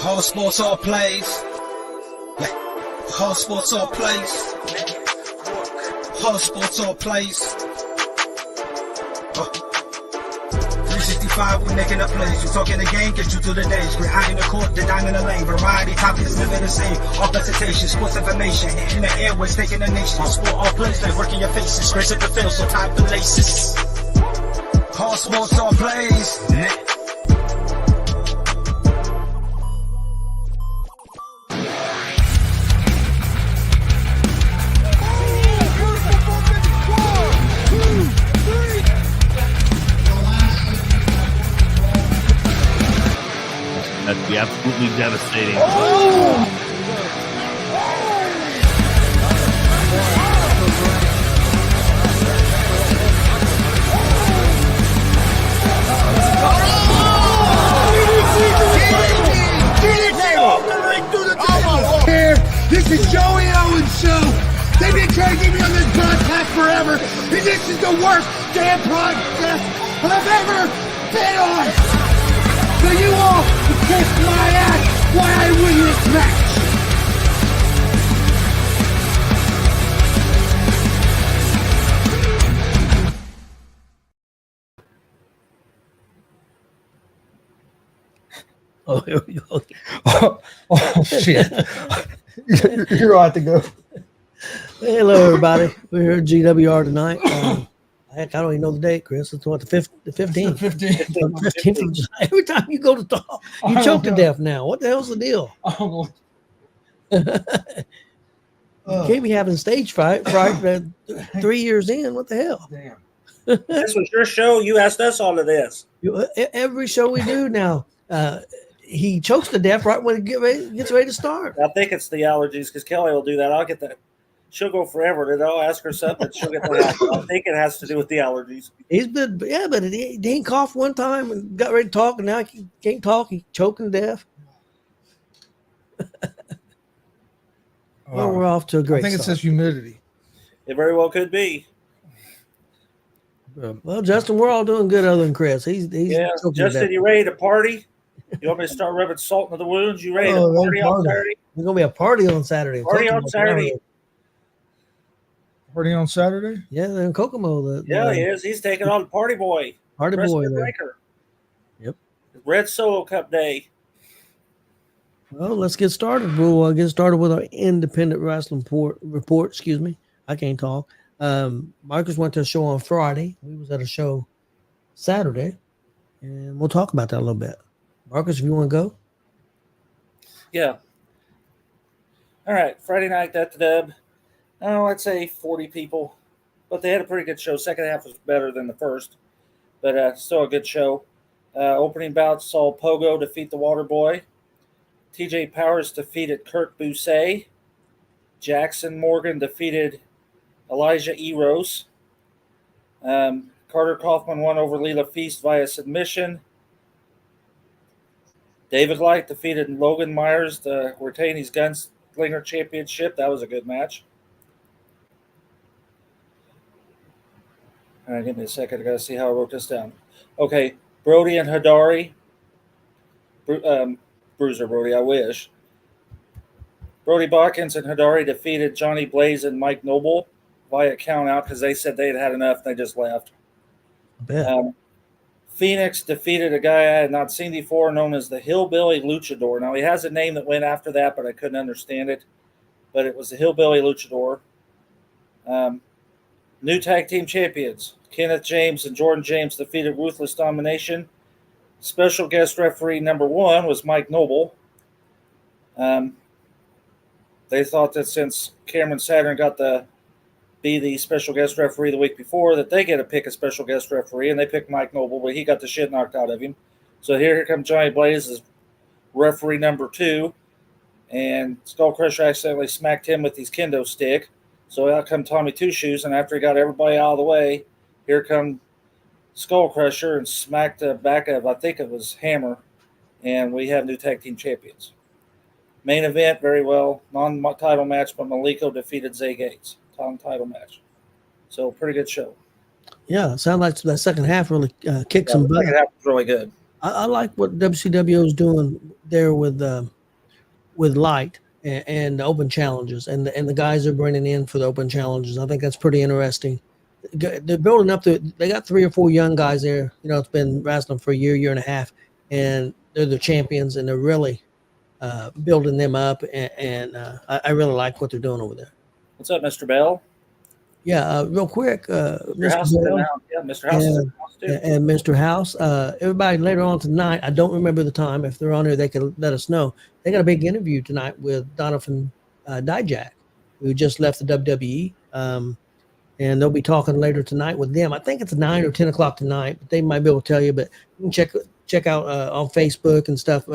All sports, all plays. All sports, all plays. All sports, all plays. 365, we making a plays. You talking the game, get you through the days. We're high in the court, the dime in the lane. Variety, topics, living the same. All presentation, sports information. In the airways, taking the nation. All sport, all plays, like working your faces. Grace at the field, so tie the laces. All sports, all plays. That'd be absolutely devastating. This is Joey Owens' show. They've been trying to get me on this podcast forever, and this is the worst damn podcast I've ever been on. So you all can kiss my ass while I win this match. Oh, here we go. Oh shit. You're gonna have to go. Hey, hello, everybody. We're here at G.W.R. tonight. Heck, I don't even know the date, Chris. It's what, the 15th? The 15th. 15th of July. Every time you go to talk, you choke to death now. What the hell's the deal? Oh, You can't be having stage fright 3 years in. What the hell? damn. This was your show. You asked us all of this. Every show we do now, he chokes to death right when it gets ready to start. I think it's the allergies because Kelly will do that. I'll get that. She'll go forever. Then I'll ask her something. She'll get that. I think it has to do with the allergies. He's been, yeah, but he didn't cough one time and got ready to talk, and now he can't talk. He's choking to death. Well, we're off to a great I think it start. says humidity. It very well could be. Well, Justin, we're all doing good other than Chris. He's Yeah, choking to Justin, death. you ready to party? You want me to start rubbing salt into the wounds? You ready to Oh, party on party. Saturday? There's gonna be a party on Saturday. Party on Kokomo. Saturday. Party on Saturday? Yeah, they're in Kokomo. Yeah, he is. He's taking on the party boy. Party Rest boy of the there. breaker. Yep. Red Solo Cup Day. Well, let's get started. We'll get started with our independent wrestling report. Excuse me, I can't talk. Marcus went to a show on Friday. We was at a show Saturday, and we'll talk about that a little bit. Marcus, if you want to go. Yeah. All right. Friday night at the Dub. Oh, I'd say 40 people, but they had a pretty good show. Second half was better than the first, but still a good show. Opening bout saw Pogo defeat the Water Boy. TJ Powers defeated Kurt Bousset. Jackson Morgan defeated Elijah Eros. Carter Kaufman won over Leela Feast via submission. David Light defeated Logan Myers to retain his Gunslinger Championship. That was a good match. All right, give me a second. I got to see how I wrote this down. Okay, Brody and Hadari. Bruiser Brody, I wish. Brody Botkins and Hadari defeated Johnny Blaze and Mike Noble via count out because they said they had enough. They just left. I bet. Phoenix defeated a guy I had not seen before known as the Hillbilly Luchador. Now, he has a name that went after that, but I couldn't understand it. But it was the Hillbilly Luchador. New tag team champions. Kenneth James and Jordan James defeated Ruthless Domination. Special guest referee number 1 was Mike Noble. They thought that since Cameron Saturn got to be the special guest referee the week before, that they get to pick a special guest referee, and they picked Mike Noble, but he got the shit knocked out of him. So here comes Johnny Blaze as referee number 2, and Skull Crusher accidentally smacked him with his kendo stick. So out come Tommy Two Shoes, and after he got everybody out of the way, here come Skull Crusher and smacked the back of, I think it was Hammer, and we have new tag team champions. Main event, very well. Non-title match, but Maliko defeated Zay Gates. Non-title match. So pretty good show. Yeah, it sounds like that second half really kicked some The butt. second half was really good. I like what WCW is doing there with with light and the open challenges, and the guys are bringing in for the open challenges. I think that's pretty interesting. They're building up to. They got 3 or 4 young guys there. It's been wrestling for a year and a half, and they're the champions, and they're really building them up. And I really like what they're doing over there. What's up, Mr. Bell? Yeah, real quick, Mr. House is in the house. Yeah, Mr. House is in the house too. And Mr. House. Everybody later on tonight, I don't remember the time. If they're on here, they can let us know. They got a big interview tonight with Donovan Dijak, who just left the WWE. And they'll be talking later tonight with them. I think it's 9 or 10 o'clock tonight, but they might be able to tell you. But you can check out on Facebook and stuff,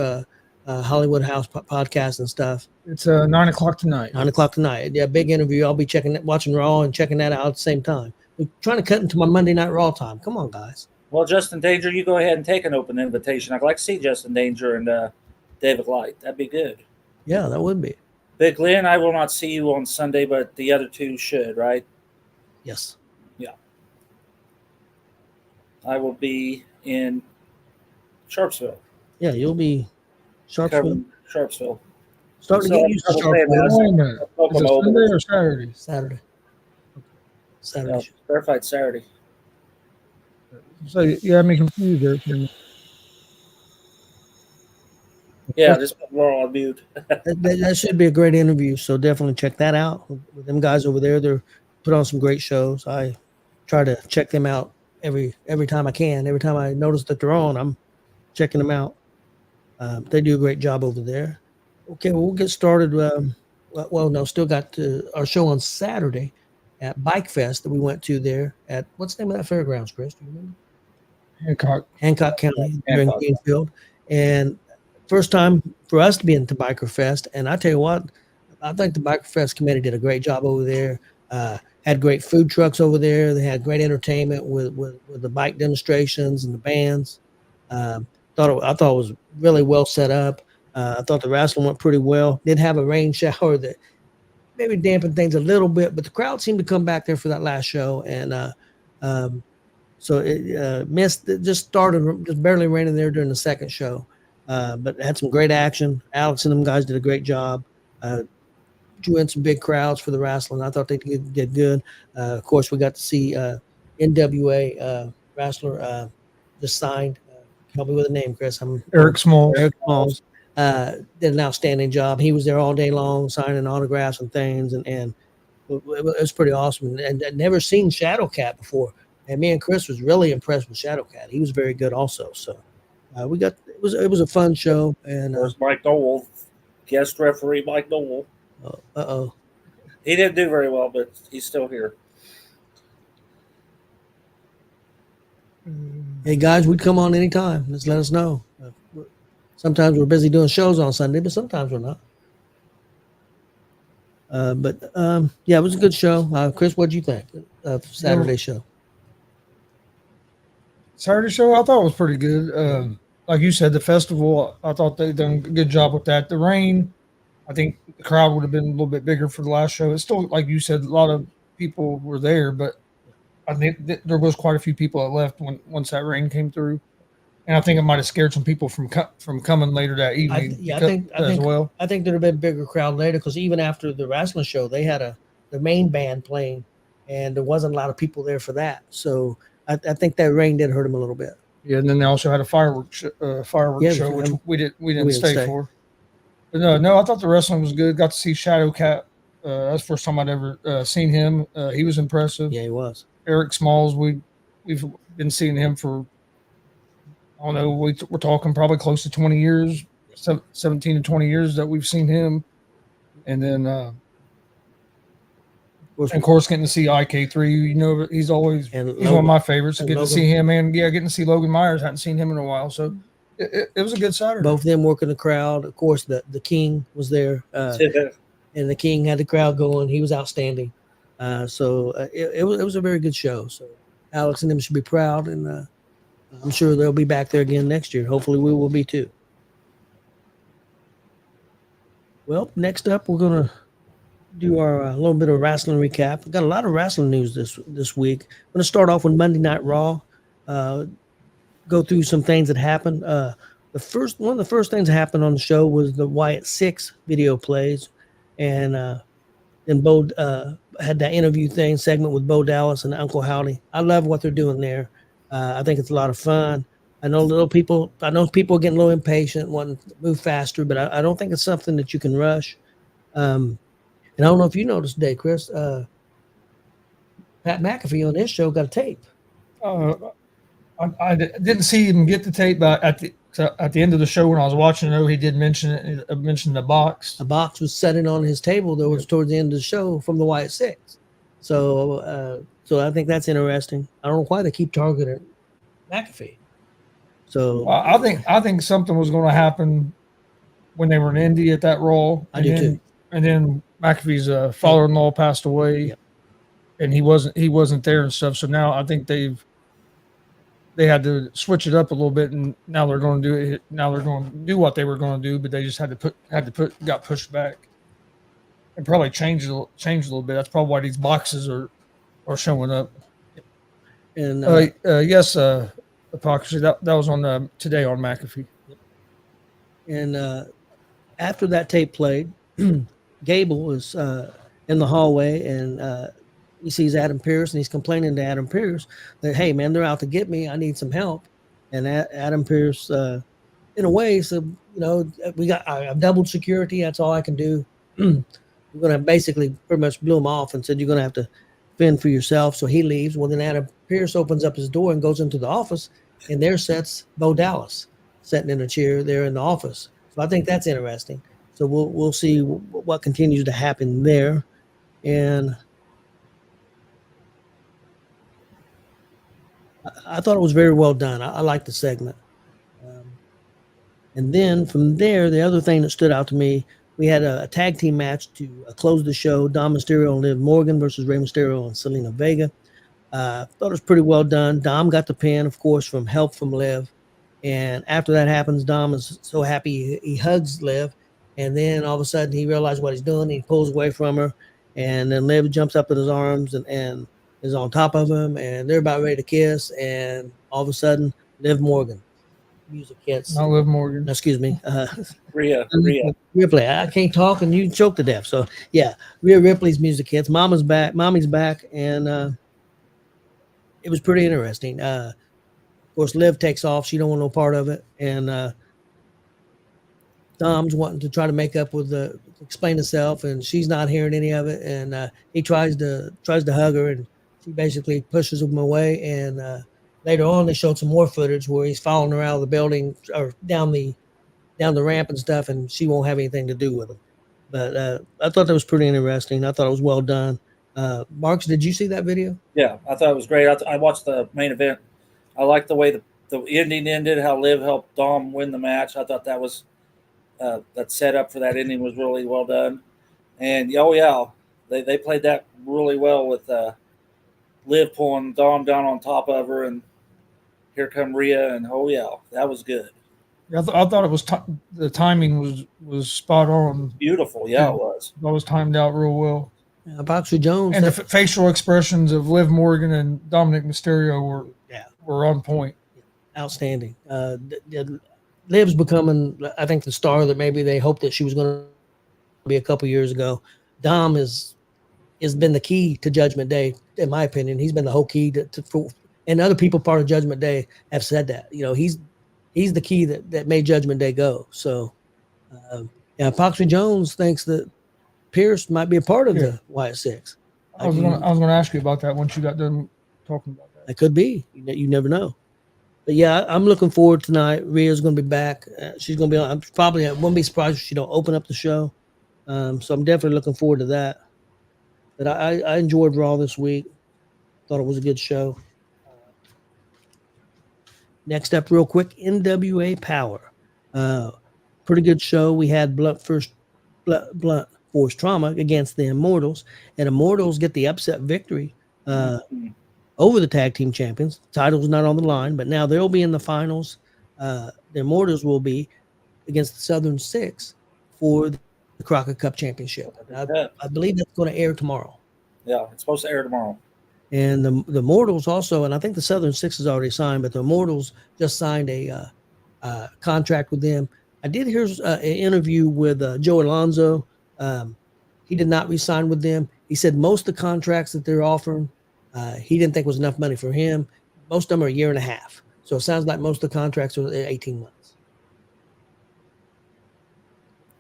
Hollywood House podcast and stuff. It's 9 o'clock tonight. 9 o'clock tonight. Yeah, big interview. I'll be watching Raw and checking that out at the same time. We're trying to cut into my Monday Night Raw time. Come on, guys. Well, Justin Danger, you go ahead and take an open invitation. I'd like to see Justin Danger and David Light. That'd be good. Yeah, that would be. Big Lynn, I will not see you on Sunday, but the other two should, right? Yes. Yeah. I will be in Sharpsville. Yeah, you'll be Sharpsville. Sharpsville. Starting to get used to Wait a Sharpsville. minute. Is it Sunday or Saturday? Saturday. Yeah, fair fight Saturday. So you had me confused there. For a minute. Yeah, just we're all on mute. That should be a great interview. So definitely check that out with them guys over there. They're put on some great shows. I try to check them out every time I can. Every time I notice that they're on, I'm checking them out. They do a great job over there. Okay, well, we'll get started. Still got our show on Saturday at Bike Fest that we went to there at, what's the name of that fairgrounds, Chris? Do you remember? Hancock County, here in Greenfield. And first time for us to be into Biker Fest. And I tell you what, I think the Biker Fest committee did a great job over there. Had great food trucks over there. They had great entertainment with the bike demonstrations and the bands. I thought it was really well set up. I thought the wrestling went pretty well. Did have a rain shower that maybe dampened things a little bit, but the crowd seemed to come back there for that last show. And so it missed. It just started just barely raining there during the second show, but it had some great action. Alex and them guys did a great job. Drew in some big crowds for the wrestling. I thought they did good. Of course, we got to see NWA wrestler just signed. Help me with the name, Chris. Eric Smalls. Eric Smalls did an outstanding job. He was there all day long signing autographs and things, and it was pretty awesome. And I'd never seen Shadowcat before, and me and Chris was really impressed with Shadowcat. He was very good also. So it was a fun show. And there's Mike Noel, guest referee Mike Noel. He didn't do very well, but he's still here. Hey guys, we'd come on anytime. Just let us know. Sometimes we're busy doing shows on Sunday, but sometimes we're not. Yeah, it was a good show. Chris, what'd you think of Saturday's show? Saturday show, I thought it was pretty good. Like you said, the festival, I thought they done a good job with that. The rain, I think the crowd would have been a little bit bigger for the last show. It's still, like you said, a lot of people were there, but I think there was quite a few people that left once that rain came through, and I think it might have scared some people from coming later that evening. I think there'd have been a bigger crowd later, because even after the wrestling show, they had the main band playing, and there wasn't a lot of people there for that. So I think that rain did hurt them a little bit. Yeah, and then they also had a fireworks show, which we didn't stay for. But no, I thought the wrestling was good. Got to see Shadowcat. That's the first time I'd ever seen him. He was impressive. Yeah, he was. Eric Smalls, we've been seeing him for, I don't know, we're talking probably close to 20 years, 17 to 20 years that we've seen him. And then, of course, getting to see IK3, he's always he's one of my favorites. Getting to see him, and getting to see Logan Myers. Hadn't seen him in a while, so it was a good Saturday. Both of them working the crowd. Of course, the King was there, and the King had the crowd going. He was outstanding. So it was a very good show. So Alex and them should be proud, and I'm sure they'll be back there again next year. Hopefully we will be too. Well, next up, we're going to do our little bit of wrestling recap. We've got a lot of wrestling news this week. I'm going to start off with Monday Night Raw, go through some things that happened. The one of the first things that happened on the show was the Wyatt 6 video plays, and then Bo had that interview segment with Bo Dallas and Uncle Howdy. I love what they're doing there. I think it's a lot of fun. I know people are getting a little impatient, wanting to move faster, but I don't think it's something that you can rush. And I don't know if you noticed today, Chris, Pat McAfee on his show got a tape. I didn't see him get the tape, but at the end of the show when I was watching it, he did mention it. Mentioned the box. A box was sitting on his table that was towards the end of the show from the Wyatt 6. So I think that's interesting. I don't know why they keep targeting McAfee. So well, I think something was going to happen when they were in Indy at that Raw. I do too. And then McAfee's father-in-law passed away, and he wasn't there and stuff. So now I think they had to switch it up a little bit, and now they're going to do it. Now they're going to do what they were going to do, but they just got pushed back, and probably changed a little bit. That's probably why these boxes are showing up. And yes, hypocrisy that was on today on McAfee. And after that tape played, Gable was in the hallway, and he sees Adam Pearce, and he's complaining to Adam Pearce that, hey, man, they're out to get me. I need some help. And Adam Pearce, in a way, said, I've doubled security. That's all I can do. We're going to basically pretty much blew him off and said, you're going to have to fend for yourself. So he leaves. Well, then Adam Pearce opens up his door and goes into the office, and there sits Bo Dallas sitting in a chair there in the office. So I think that's interesting. So we'll see what continues to happen there. And I thought it was very well done. I liked the segment. And then from there, the other thing that stood out to me, we had a tag team match to close the show. Dom Mysterio and Liv Morgan versus Rey Mysterio and Selena Vega. Thought it was pretty well done. Dom got the pin, of course, from help from Liv. And after that happens, Dom is so happy he hugs Liv. And then all of a sudden he realizes what he's doing. He pulls away from her. And then Liv jumps up in his arms and is on top of him. And they're about ready to kiss. And all of a sudden, Liv Morgan. Music hits. Not Liv Morgan. Excuse me. Rhea Ripley. I can't talk and you choke to death. So, yeah, Rhea Ripley's music hits. Mommy's back. And it was pretty interesting. Of course, Liv takes off. She don't want no part of it. And Dom's wanting to try to make up with explain herself, and she's not hearing any of it. And he tries to hug her, and she basically pushes him away. And later on, they showed some more footage where he's following her out of the building or down the ramp and stuff, and she won't have anything to do with him. But I thought that was pretty interesting. I thought it was well done. Marks, did you see that video? Yeah, I thought it was great. I watched the main event. I liked the way the ending ended, how Liv helped Dom win the match. I thought that was that setup for that ending was really well done. And they played that really well with Liv pulling Dom down on top of her, and here come Rhea, and that was good. Yeah, I thought it was the timing was spot on. Beautiful, it was. That was timed out real well. Boxer Jones and the facial expressions of Liv Morgan and Dominic Mysterio were on point. Outstanding. Liv's becoming, I think, the star that maybe they hoped that she was going to be a couple years ago. Dom has been the key to Judgment Day, in my opinion. He's been the whole key and other people part of Judgment Day have said that. He's the key that made Judgment Day go. So, Boxer Jones thinks that Pierce might be a part of the Wyatt 6. I was going to ask you about that once you got done talking about that. It could be. You never know. But yeah, I'm looking forward tonight. Rhea's going to be back. She's going to be on. I won't be surprised if she don't open up the show. So I'm definitely looking forward to that. But I enjoyed Raw this week. Thought it was a good show. Next up, real quick, NWA Power. Pretty good show. We had Blunt Force Trauma against the Immortals, and Immortals get the upset victory over the tag team champions. Title's not on the line, but now they'll be in the finals. The Immortals will be against the Southern Six for the Crockett Cup Championship. I believe that's going to air tomorrow. Yeah, it's supposed to air tomorrow. And the Immortals also, and I think the Southern Six is already signed, but the Immortals just signed a contract with them. I did hear an interview with Joe Alonzo. He did not resign with them. He said most of the contracts that they're offering, he didn't think was enough money for him. Most of them are a year and a half. So it sounds like most of the contracts are 18 months.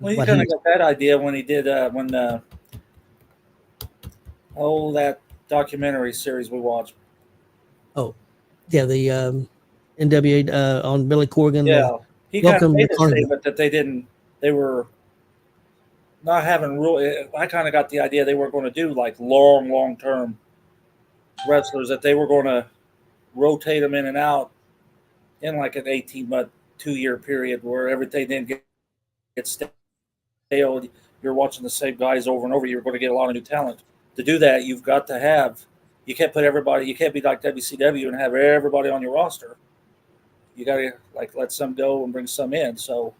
Well, you kind of got that idea when he did that documentary series we watched. Oh, yeah, the NWA on Billy Corgan. Yeah, he kind of made a statement that they were not having real. I kind of got the idea they were going to do like long term wrestlers, that they were going to rotate them in and out in like an 18-month, 2-year period where everything didn't get stale. You're watching the same guys over and over. You're going to get a lot of new talent. To do that, you've got to have. You can't put everybody. You can't be like WCW and have everybody on your roster. You got to like let some go and bring some in. So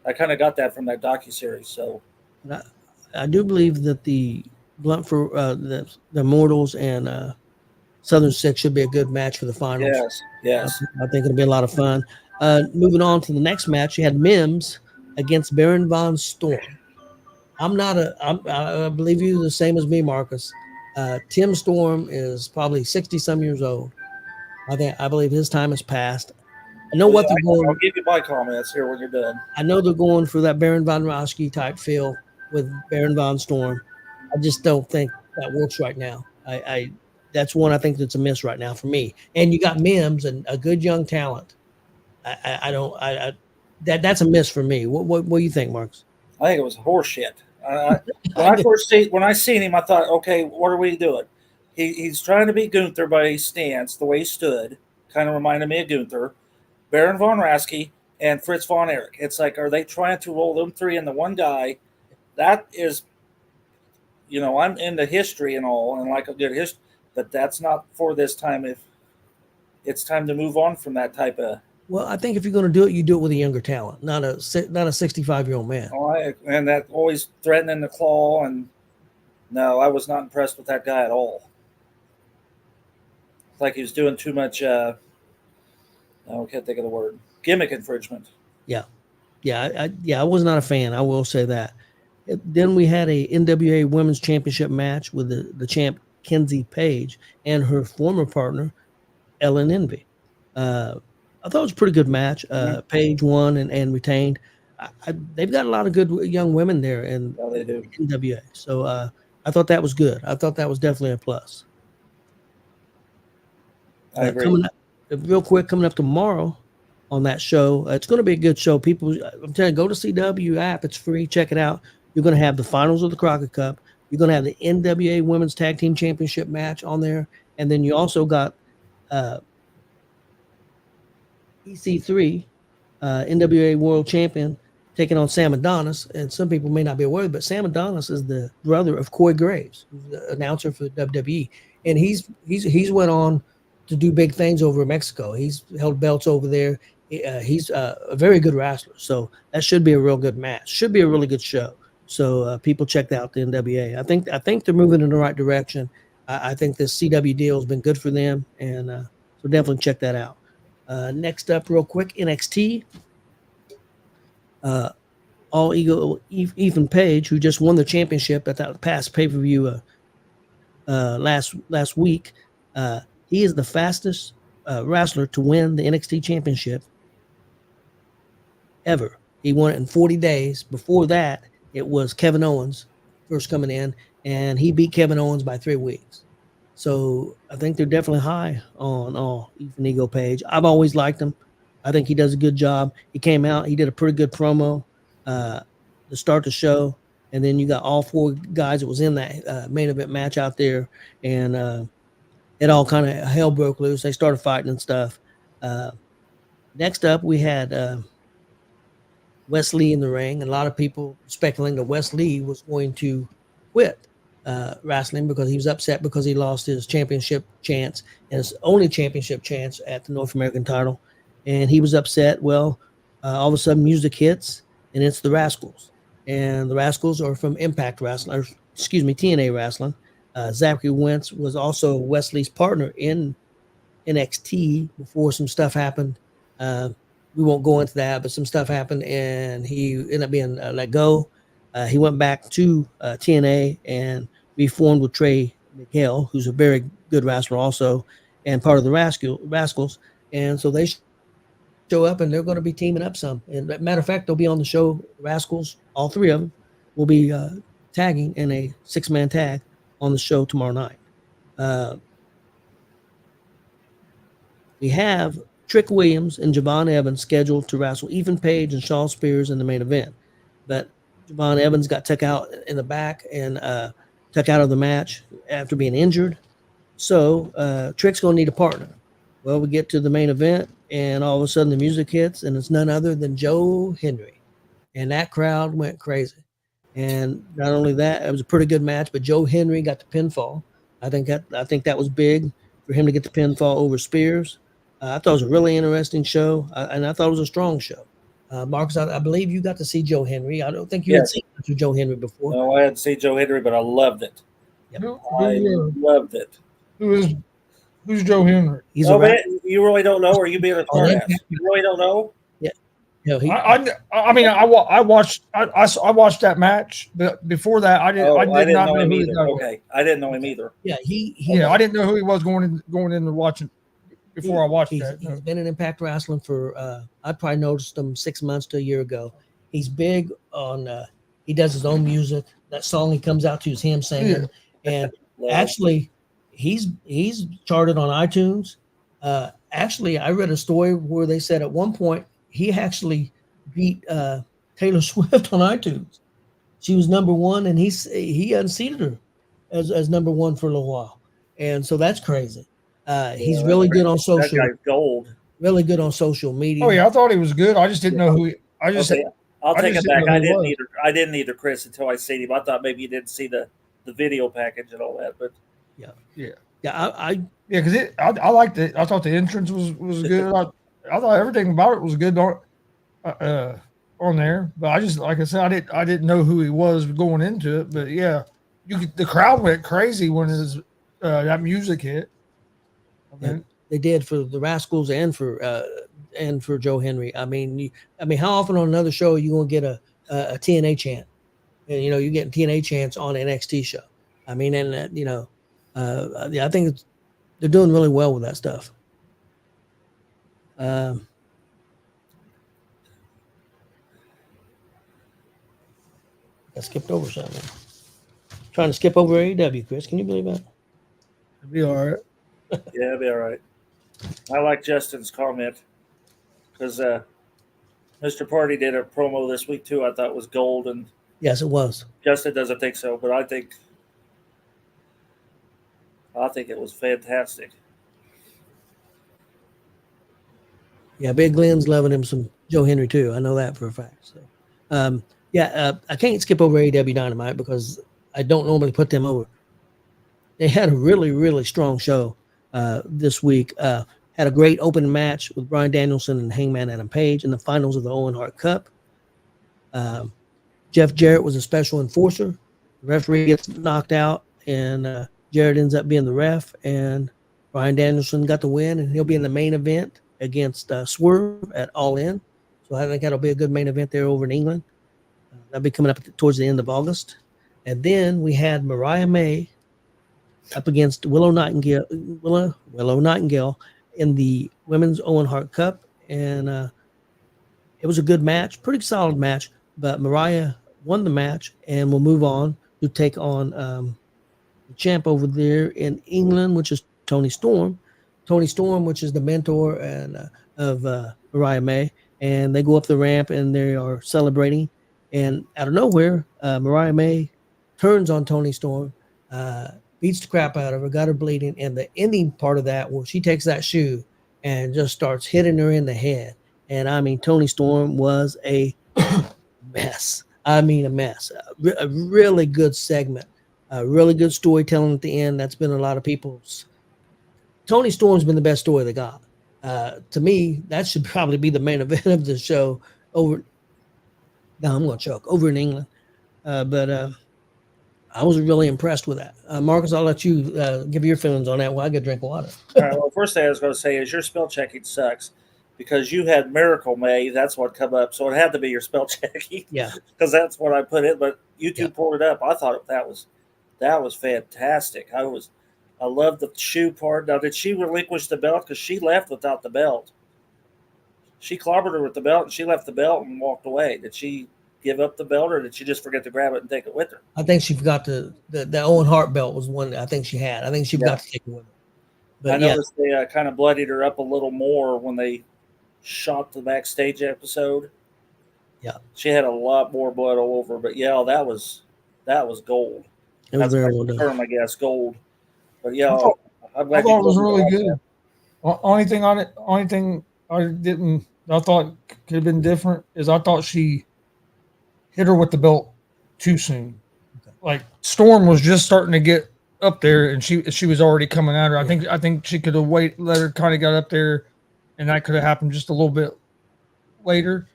I kind of got that from that docuseries. So I do believe that the Blunt for the Mortals and Southern Six should be a good match for the finals. Yes. I think it'll be a lot of fun. Moving on to the next match, you had Mims against Baron Von Storm. I believe you the same as me, Marcus. Tim Storm is probably 60-some years old. I believe his time has passed. I know what they're going. I'll give you my comments here when you're done. I know they're going for that Baron Von Raschke type feel with Baron Von Storm. I just don't think that works right now. That's one I think that's a miss right now for me. And you got Mims and a good young talent. That's a miss for me. What do you think, Marcus? I think it was horseshit. When I seen him, I thought, okay, what are we doing? He's trying to beat Gunther by his stance, the way he stood, kind of reminded me of Gunther. Baron Von Raschke and Fritz Von Erich. It's like, are they trying to roll them three into one guy? That is, I'm into history and all, and like a good history, but that's not for this time. If it's time to move on from that type of. Well, I think if you're going to do it, you do it with a younger talent, not a 65-year-old man. And that always threatening the claw, and no, I was not impressed with that guy at all. It's like he was doing too much. I can't think of the word. Gimmick infringement. Yeah, I was not a fan. I will say that. Then we had a NWA Women's Championship match with the champ Kenzie Page and her former partner Ellen Envy. I thought it was a pretty good match. Page won and retained. They've got a lot of good young women there in NWA. So I thought that was good. I thought that was definitely a plus. I agree. Real quick, coming up tomorrow on that show, it's going to be a good show. People, I'm telling you, go to CW app. It's free. Check it out. You're going to have the finals of the Crockett Cup. You're going to have the NWA Women's Tag Team Championship match on there. And then you also got EC3, NWA World Champion, taking on Sam Adonis. And some people may not be aware, but Sam Adonis is the brother of Corey Graves, who's the announcer for WWE. And he's went on to do big things over in Mexico. He's held belts over there. He's a very good wrestler. So that should be a real good match. Should be a really good show. So people check out the NWA. I think they're moving in the right direction. I think this CW deal has been good for them, and so definitely check that out. Next up, real quick, NXT. All Ego Ethan Page, who just won the championship at that past pay-per-view last week. He is the fastest wrestler to win the NXT championship ever. He won it in 40 days. Before that, it was Kevin Owens first coming in, and he beat Kevin Owens by 3 weeks. So I think they're definitely high on Ethan Ego Page. I've always liked him. I think he does a good job. He came out. He did a pretty good promo to start the show. And then you got all 4 guys that was in that main event match out there. And it all kind of hell broke loose. They started fighting and stuff. Next up, we had Wes Lee in the ring. And a lot of people speculating that Wes Lee was going to quit wrestling because he was upset because he lost his championship chance and his only championship chance at the North American title. And he was upset. Well, all of a sudden music hits, and it's the Rascals. And the Rascals are from Impact Wrestling, TNA Wrestling. Zachary Wentz was also Wesley's partner in NXT before some stuff happened we won't go into that, but some stuff happened, and he ended up being let go. He went back to TNA and reformed with Trey Miguel, who's a very good wrestler also, and part of the Rascals. And so they show up, and they're going to be teaming up some. And matter of fact, they'll be on the show. Rascals, all three of them, will be tagging in a 6-man tag on the show tomorrow night. We have Trick Williams and Javon Evans scheduled to wrestle Ethan Page and Shawn Spears in the main event. But Javon Evans got took out in the back and took out of the match after being injured. So Trick's going to need a partner. Well, we get to the main event, and all of a sudden the music hits, and it's none other than Joe Henry. And that crowd went crazy. And not only that, it was a pretty good match, but Joe Henry got the pinfall. I think that was big for him to get the pinfall over Spears. I thought it was a really interesting show, and I thought it was a strong show. Marcus, I believe you got to see Joe Henry. I don't think you had seen Joe Henry before. No, I hadn't seen Joe Henry, but I loved it. Yep. I loved it. Who's Joe Henry? He's man, you really don't know, or you being a smart ass? You really don't know? Yeah. I watched that match, but before that, I didn't not know him who either. Okay, I didn't know him either. Yeah, I didn't know who he was going into watching before I watched that. He's been in Impact Wrestling for I probably noticed him 6 months to a year ago. He's big on he does his own music. That song he comes out to is him singing. And actually he's charted on iTunes. Actually, I read a story where they said at one point he actually beat Taylor Swift on iTunes. She was number one, and he unseated her as number one for a little while. And so that's crazy. He's really good on social. That guy's gold. Really good on social media. Oh yeah, I thought he was good. I just didn't know who. I'll take it back. I didn't either, Chris, until I seen him. I thought maybe you didn't see the video package and all that, but because I liked it. I thought the entrance was good. I thought everything about it was good on there. But I just, like I said, I didn't know who he was going into it. But yeah, the crowd went crazy when that music hit. Yeah, they did for the Rascals and for Joe Henry. I mean, how often on another show are you gonna get a TNA chant? And you're getting TNA chants on an NXT show. I mean, and I think they're doing really well with that stuff. I skipped over something. Trying to skip over AEW, Chris. Can you believe that? It'll be all right. Yeah, it'll be all right. I like Justin's comment because Mr. Party did a promo this week too. I thought it was gold, and yes, it was. Justin doesn't think so, but I think it was fantastic. Yeah, Big Glenn's loving him some Joe Henry too. I know that for a fact. So, I can't skip over AEW Dynamite because I don't normally put them over. They had a really, really strong show this week. Had a great opening match with Bryan Danielson and Hangman Adam Page in the finals of the Owen Hart Cup. Jeff Jarrett was a special enforcer. The referee gets knocked out, and Jarrett ends up being the ref, and Bryan Danielson got the win, and he'll be in the main event against Swerve at All In. So I think that'll be a good main event there over in England. That'll be coming up towards the end of August. And then we had Mariah May up against Willow Nightingale in the Women's Owen Hart Cup. And it was a good match, pretty solid match. But Mariah won the match and will move on to take on the champ over there in England, which is Toni Storm. Toni Storm, which is the mentor of Mariah May. And they go up the ramp and they are celebrating. And out of nowhere, Mariah May turns on Toni Storm, beats the crap out of her, got her bleeding. And the ending part of that, well, she takes that shoe and just starts hitting her in the head. And I mean, Toni Storm was a mess. I mean, a mess. A really good segment, really good storytelling at the end. That's been a lot of people's. Toni Storm's been the best story they got. To me, that should probably be the main event of the show over. No, I'm going to choke over in England. But I was really impressed with that. Marcus, I'll let you give your feelings on that while I get a drink of water. All right, well, first thing I was going to say is your spell checking sucks. because you had Miracle May. That's what come up. So it had to be your spell checking. Yeah. Because that's what I put in. But YouTube Yeah. pulled it up. I thought that was fantastic. I love the shoe part. Now, did she relinquish the belt? Because she left without the belt. She clobbered her with the belt, and she left the belt and walked away. Did she give up the belt, or did she just forget to grab it and take it with her? I think she forgot the Owen Hart belt was one that I think she had. I think she forgot to take it with her. But I noticed they kind of bloodied her up a little more when they shot the backstage episode. Yeah, she had a lot more blood all over. But yeah, that was gold. it was That's very my well done. term, I guess, gold. But yeah, I'm I glad thought it was told me really about good. that. Only thing I thought could have been different is I thought she hit her with the belt too soon. Like Storm was just starting to get up there, and she was already coming at her. I think she could have let her kind of got up there, and that could have happened just a little bit later.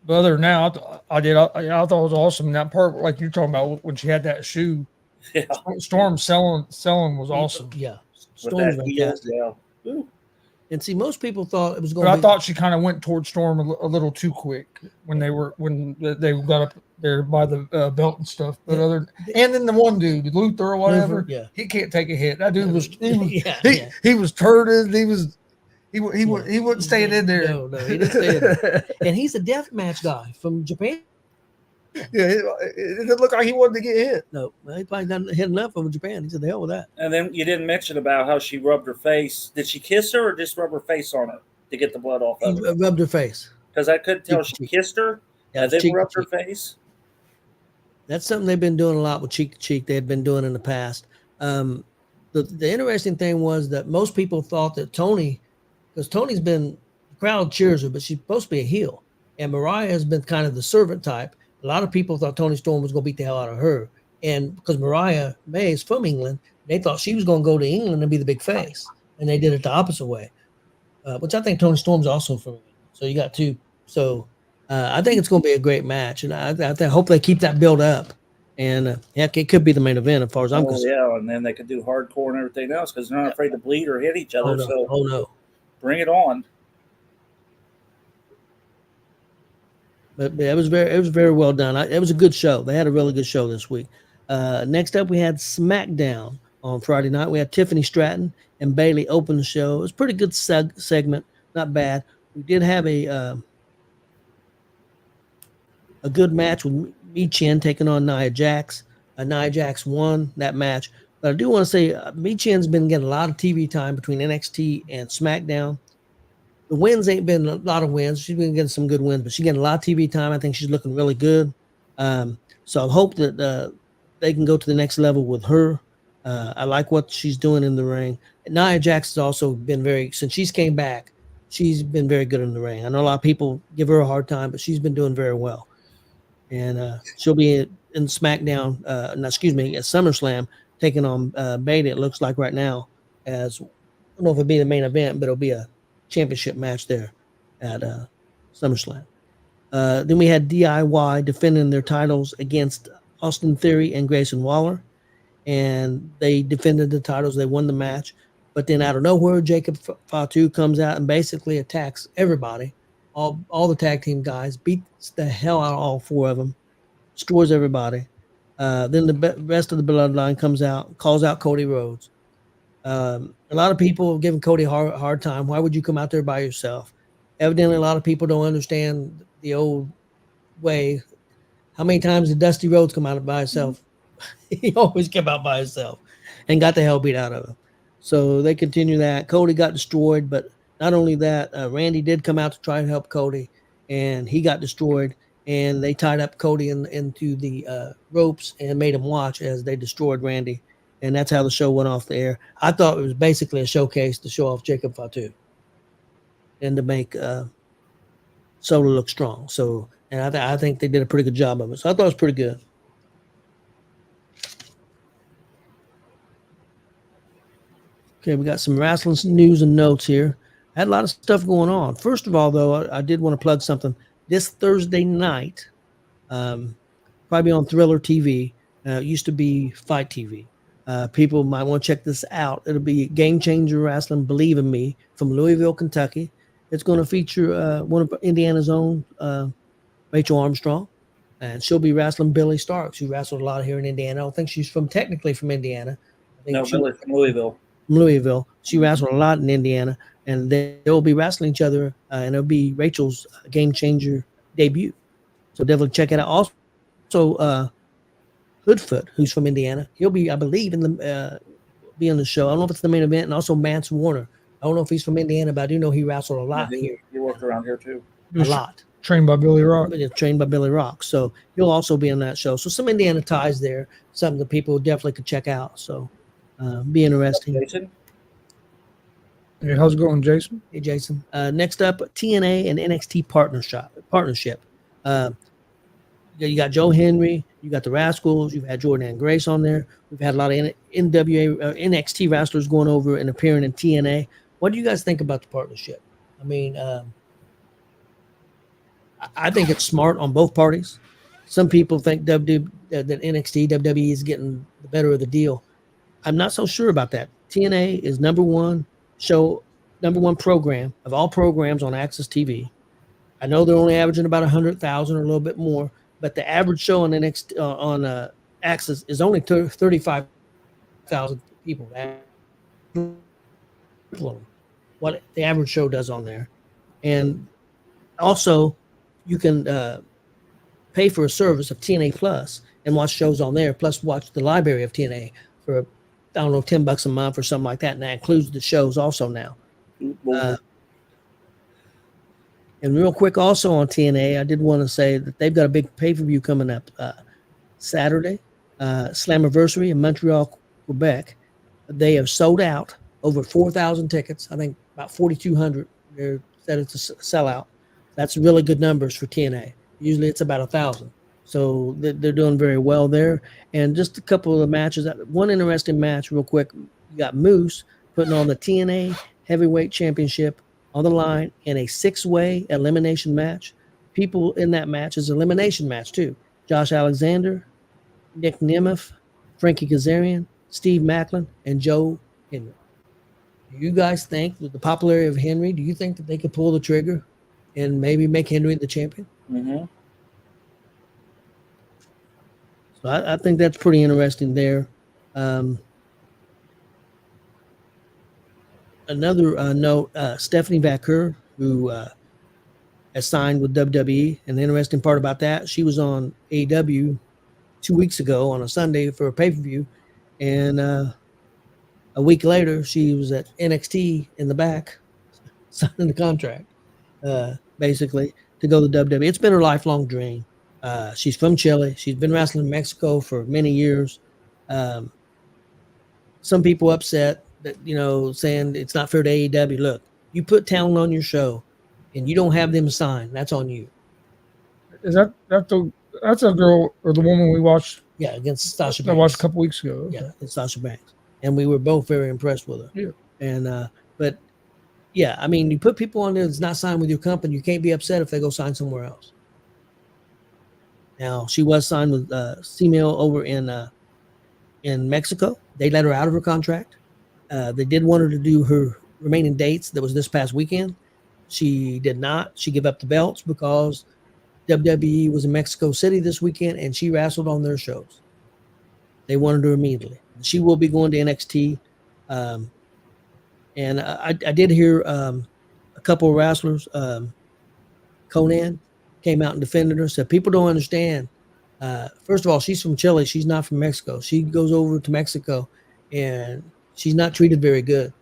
But other than that, I thought it was awesome. And that part, like you're talking about, when she had that shoe, Yeah, Storm selling was awesome. Yeah, with Storm's that heel, fantastic. yeah. Ooh. And see, most people thought it was But going I to be. thought she kind of went towards Storm a little too quick when they got up there by the belt and stuff. But and then the one dude, Luther or whatever, yeah. he can't take a hit. That dude was Yeah, he was turted. He wouldn't stay in there. No, he didn't stay in there. And he's a death match guy from Japan. Yeah, it didn't look like he wanted to get hit. No, he probably done hit enough over Japan. He said, "The hell with that." And then you didn't mention about how she rubbed her face. Did she kiss her or just rub her face on her to get the blood off He of her? rubbed her face. Because I couldn't tell if Cheek she to cheek. kissed her Yeah, and then cheek to rubbed her cheek. face. That's something they've been doing a lot with cheek to cheek. They had been doing in the past. The interesting thing was that most people thought that Tony, because Tony's been the crowd cheers her, but she's supposed to be a heel, and Mariah has been kind of the servant type. A lot of people thought Tony Storm was going to beat the hell out of her, and because Mariah May is from England, they thought she was going to go to England and be the big face, and they did it the opposite way, which I think Tony Storm's also from England. So you got two. So I think it's going to be a great match, and I hope they keep that build up. And heck, it could be the main event as far as I'm concerned. Yeah, and then they could do hardcore and everything else because they're not afraid to bleed or hit each other. Oh no! So Oh no! bring it on. But it was very well done. It was a good show. They had a really good show this week. Next up, we had SmackDown on Friday night. We had Tiffany Stratton and Bayley open the show. It was a pretty good segment, not bad. We did have a good match with Michin taking on Nia Jax. Nia Jax won that match. But I do want to say Michin's been getting a lot of TV time between NXT and SmackDown. The wins ain't been a lot of wins. She's been getting some good wins, but she's getting a lot of TV time. I think she's looking really good. So I hope that they can go to the next level with her. I like what she's doing in the ring. And Nia Jax has also been since she's came back, she's been very good in the ring. I know a lot of people give her a hard time, but she's been doing very well. And she'll be in SmackDown, at SummerSlam, taking on Bayley, it looks like right now. I don't know if it'll be the main event, but it'll be a championship match there at SummerSlam. Then we had DIY defending their titles against Austin Theory and Grayson Waller. And they defended the titles. They won the match. But then out of nowhere, Jacob Fatu comes out and basically attacks everybody. All the tag team guys, beats the hell out of all four of them, destroys everybody. Then the rest of the bloodline comes out, calls out Cody Rhodes. A lot of people giving Cody a hard time. Why would you come out there by yourself? Evidently, a lot of people don't understand the old way. How many times did Dusty Rhodes come out by himself? He always came out by himself and got the hell beat out of him. So they continue that. Cody got destroyed, but not only that, Randy did come out to try and help Cody, and he got destroyed. And they tied up Cody into the ropes and made him watch as they destroyed Randy. And that's how the show went off the air. I thought it was basically a showcase to show off Jacob Fatu and to make Solo look strong. So, and I think they did a pretty good job of it. So I thought it was pretty good. Okay, we got some wrestling news and notes here. I had a lot of stuff going on. First of all, though, I did want to plug something. This Thursday night, probably on Thriller TV. It used to be Fight TV. People might want to check this out. It'll be Game Changer Wrestling, Believe in Me, from Louisville, Kentucky. It's going to feature one of Indiana's own, Rachel Armstrong, and she'll be wrestling Billy Starks, who wrestled a lot here in Indiana. I don't think she's technically from Indiana. I think No, she, Billy from Louisville. Louisville. She wrestled a lot in Indiana, and they'll be wrestling each other, and it'll be Rachel's game changer debut. So definitely check it out. Also, Hoodfoot, who's from Indiana, he'll be, I believe, in the be on the show. I don't know if it's the main event, and also Mance Warner. I don't know if he's from Indiana, but I do know he wrestled a lot here, He worked around here too. a lot. Trained by Billy Rock. Trained by Billy Rock, so he'll also be on that show. So some Indiana ties there, something that people definitely could check out. So be interesting. Jason? Hey, how's it going, Jason? Hey, Jason. Next up, TNA and NXT partnership. You got Joe Henry, you got the Rascals, you've had Jordan and Grace on there. We've had a lot of NXT wrestlers going over and appearing in TNA. What do you guys think about the partnership? I mean, I think it's smart on both parties. Some people think that NXT, WWE is getting the better of the deal. I'm not so sure about that. TNA is number one program of all programs on Access TV. I know they're only averaging about 100,000 or a little bit more, but the average show on NXT on Access is only 35,000 people. What the average show does on there, and also you can pay for a service of TNA Plus and watch shows on there, plus watch the library of TNA for, I don't know, $10 a month or something like that, and that includes the shows also now. And real quick, also on TNA, I did want to say that they've got a big pay-per-view coming up Saturday, Slammiversary in Montreal, Quebec. They have sold out over 4,000 tickets. I think about 4,200. They're said it's a sellout. That's really good numbers for TNA. Usually it's about 1,000. So they're doing very well there. And just a couple of the matches. One interesting match, real quick. You got Moose putting on the TNA Heavyweight Championship on the line in a 6-way elimination match. People in that match is elimination match too. Josh Alexander, Nick Nemeth, Frankie Kazarian, Steve Macklin, and Joe Henry. Do you guys think, with the popularity of Henry, do you think that they could pull the trigger and maybe make Henry the champion? Mm-hmm. So I think that's pretty interesting there. Another note, Stephanie Vaquer, who has signed with WWE, and the interesting part about that, she was on AEW 2 weeks ago on a Sunday for a pay-per-view, and a week later, she was at NXT in the back, signing the contract, basically, to go to WWE. It's been her lifelong dream. She's from Chile. She's been wrestling in Mexico for many years. Some people upset that, saying it's not fair to AEW. Look, you put talent on your show and you don't have them sign, that's on you. Is that's a girl or the woman we watched? Yeah, against Sasha Banks. I watched a couple weeks ago. Okay. Yeah, it's Sasha Banks. And we were both very impressed with her. Yeah. And but yeah, I mean, you put people on there that's not signed with your company, you can't be upset if they go sign somewhere else. Now, she was signed with C-Mail over in Mexico. They let her out of her contract. They did want her to do her remaining dates. That was this past weekend. She did not. She gave up the belts because WWE was in Mexico City this weekend, and she wrestled on their shows. They wanted her immediately. She will be going to NXT. And I did hear a couple of wrestlers, Conan, came out and defended her, said people don't understand. First of all, she's from Chile. She's not from Mexico. She goes over to Mexico, and she's not treated very good.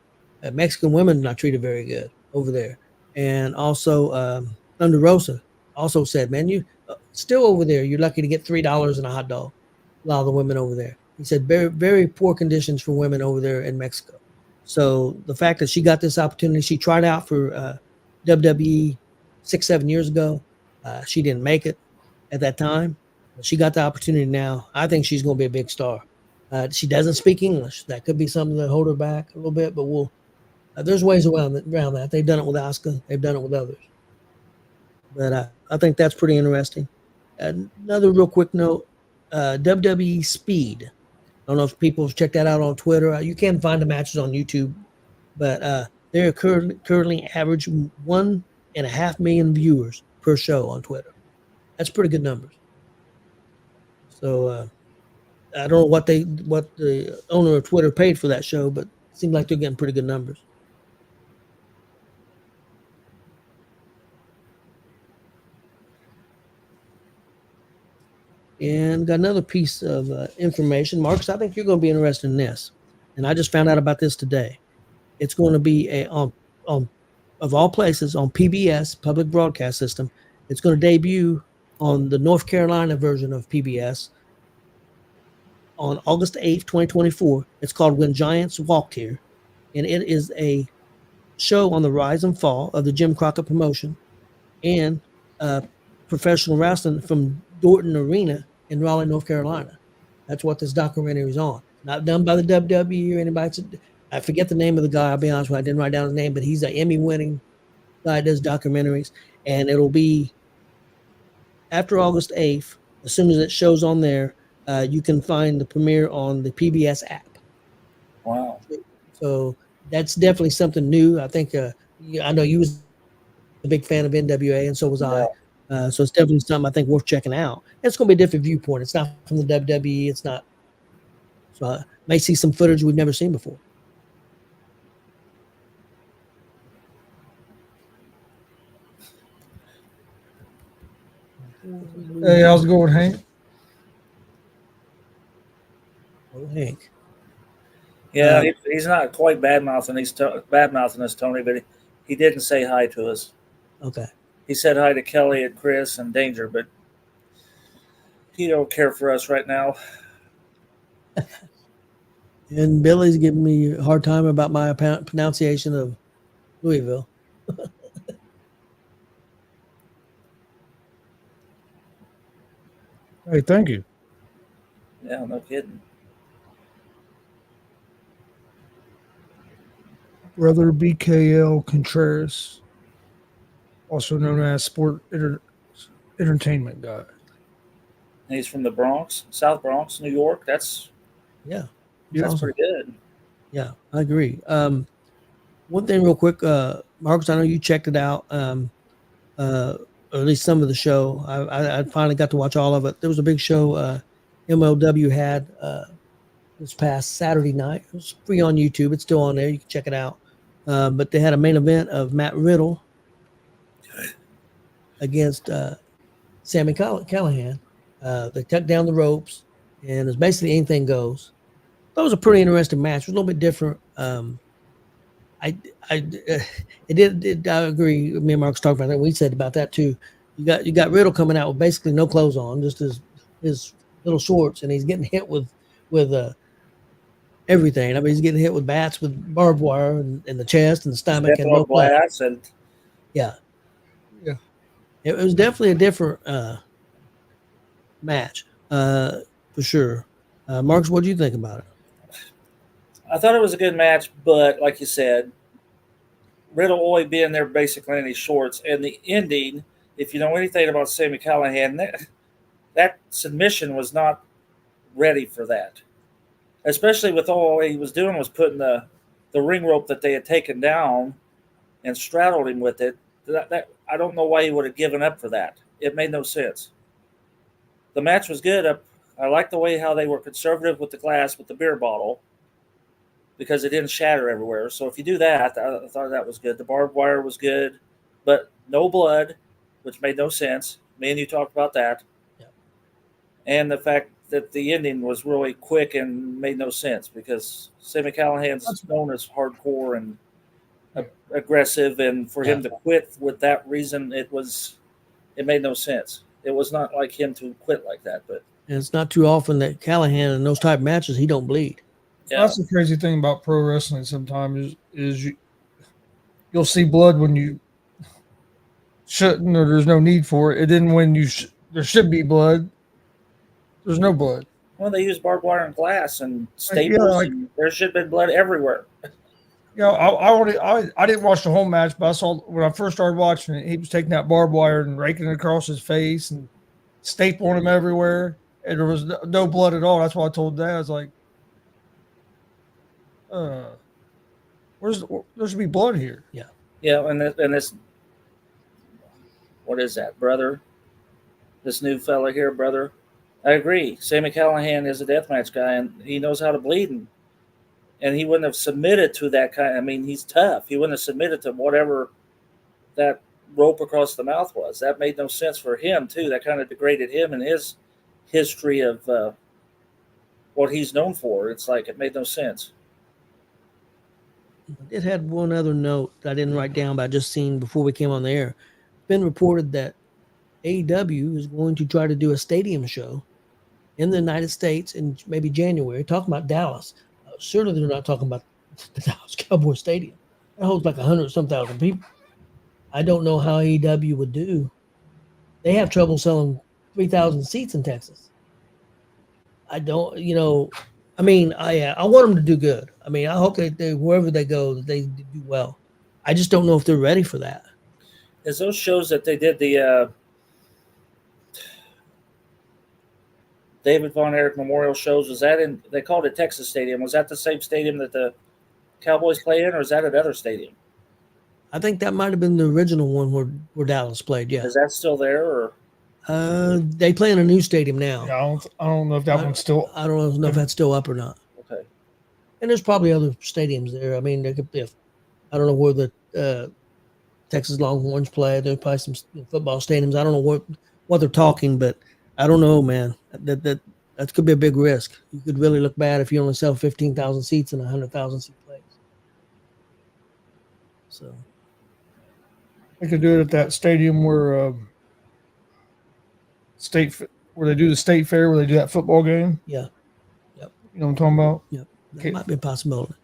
Mexican women are not treated very good over there. And also, Thunder Rosa also said, man, you still over there, you're lucky to get $3 and a hot dog. A lot of the women over there. He said very, very poor conditions for women over there in Mexico. So the fact that she got this opportunity, she tried out for WWE 6-7 years ago. She didn't make it at that time. But she got the opportunity now. I think she's going to be a big star. She doesn't speak English. That could be something that hold her back a little bit, but there's ways around that. They've done it with Asuka. They've done it with others. But I think that's pretty interesting. Another real quick note, WWE Speed. I don't know if people check that out on Twitter. You can find the matches on YouTube, but They're currently average 1.5 million viewers per show on Twitter. That's pretty good numbers. So I don't know what the owner of Twitter paid for that show, but it seems like they're getting pretty good numbers. And got another piece of information, Marcus. I think you're going to be interested in this, and I just found out about this today. It's going to be on of all places on PBS, Public Broadcast System. It's going to debut on the North Carolina version of PBS on August 8th, 2024. It's called When Giants Walked Here, and it is a show on the rise and fall of the Jim Crockett promotion and professional wrestling from Dorton Arena in Raleigh, North Carolina. That's what this documentary is on. Not done by the WWE or anybody. I forget the name of the guy. I'll be honest with you. I didn't write down his name, but he's an Emmy-winning guy that does documentaries. And it'll be after August 8th. As soon as it shows on there, you can find the premiere on the PBS app. Wow. So that's definitely something new. I think I know you was a big fan of NWA, and so was I. So it's definitely something I think worth checking out. It's going to be a different viewpoint. It's not from the WWE. It's not. So I may see some footage we've never seen before. Hey, how's it going, Hank? Oh, Hank. Yeah, he's not quite bad mouthing. He's bad mouthing us, Tony, but he didn't say hi to us. Okay. He said hi to Kelly and Chris and Danger, but he don't care for us right now. And Billy's giving me a hard time about my pronunciation of Louisville. Hey, thank you. Yeah, no kidding. Brother BKL Contreras, also known as Sport Entertainment Guy. And he's from the Bronx, South Bronx, New York. That's Yeah. that's awesome. pretty good. Yeah, I agree. One thing real quick, Marcus, I know you checked it out, or at least some of the show. I finally got to watch all of it. There was a big show MLW had this past Saturday night. It was free on YouTube. It's still on there. You can check it out. But they had a main event of Matt Riddle against Sammy Callahan. They took down the ropes, and it's basically anything goes. That was a pretty interesting match. It was a little bit different. I agree. Me and Mark's talked about that. We said about that too. You got Riddle coming out with basically no clothes on, just his little shorts, and he's getting hit with everything. I mean, he's getting hit with bats, with barbed wire, and the chest and the stomach, and no glass and yeah. It was definitely a different match for sure. Marcus, what do you think about it? I thought it was a good match, but like you said, Riddle only being there basically in his shorts, and the ending. If you know anything about Sammy Callahan, that submission was not ready for that. Especially with all he was doing was putting the ring rope that they had taken down and straddled him with it. That I don't know why he would have given up for that. It made no sense. The match was good. I liked the way how they were conservative with the glass, with the beer bottle, because it didn't shatter everywhere. So if you do that, I thought that was good. The barbed wire was good, but no blood, which made no sense. Me and you talked about that. Yeah. And the fact that the ending was really quick and made no sense because Sammy Callahan's known as hardcore and aggressive, and for him to quit with that reason, it made no sense. It was not like him to quit like that. But and it's not too often that Callahan in those type of matches he don't bleed. Yeah. That's the crazy thing about pro wrestling. Sometimes is you'll see blood when you shouldn't, or there's no need for it. And then when there should be blood, there's no blood. Well, they use barbed wire and glass and staples, and there should have been blood everywhere. I didn't watch the whole match, but I saw when I first started watching it, he was taking that barbed wire and raking it across his face and stapling him everywhere, and there was no blood at all. That's why I told Dad, I was like, there should be blood here. Yeah, and this what is that, brother? This new fella here, brother. I agree. Sammy Callahan is a deathmatch guy, and he knows how to bleed, and he wouldn't have submitted to that kind. I mean, he's tough. He wouldn't have submitted to whatever that rope across the mouth was. That made no sense for him too. That kind of degraded him and his history of what he's known for. It's like it made no sense. It had one other note that I didn't write down, but I just seen before we came on the air. It's been reported that AEW is going to try to do a stadium show in the United States in maybe January, talking about Dallas. Surely they're not talking about the Dallas Cowboy Stadium. It holds like 100-some thousand people. I don't know how AEW would do. They have trouble selling 3,000 seats in Texas. I don't, I mean, I want them to do good. I mean, I hope they wherever they go, that they do well. I just don't know if they're ready for that. Is those shows that they did the David Von Erich Memorial shows, was that in, they called it Texas Stadium. Was that the same stadium that the Cowboys play in, or is that another stadium? I think that might have been the original one where Dallas played, yeah. Is that still there, or? They play in a new stadium now. Yeah, I don't know if that one's still. I don't know if that's still up or not. Okay. And there's probably other stadiums there. I mean, there could be. I don't know where the Texas Longhorns play. There's probably some football stadiums. I don't know what they're talking, but I don't know, man. That could be a big risk. You could really look bad if you only sell 15,000 seats in a 100,000 seat place. So They could do it at that stadium where where they do the state fair, where they do that football game. yeah, yep, You know what I'm talking about? yep. That might be a possibility.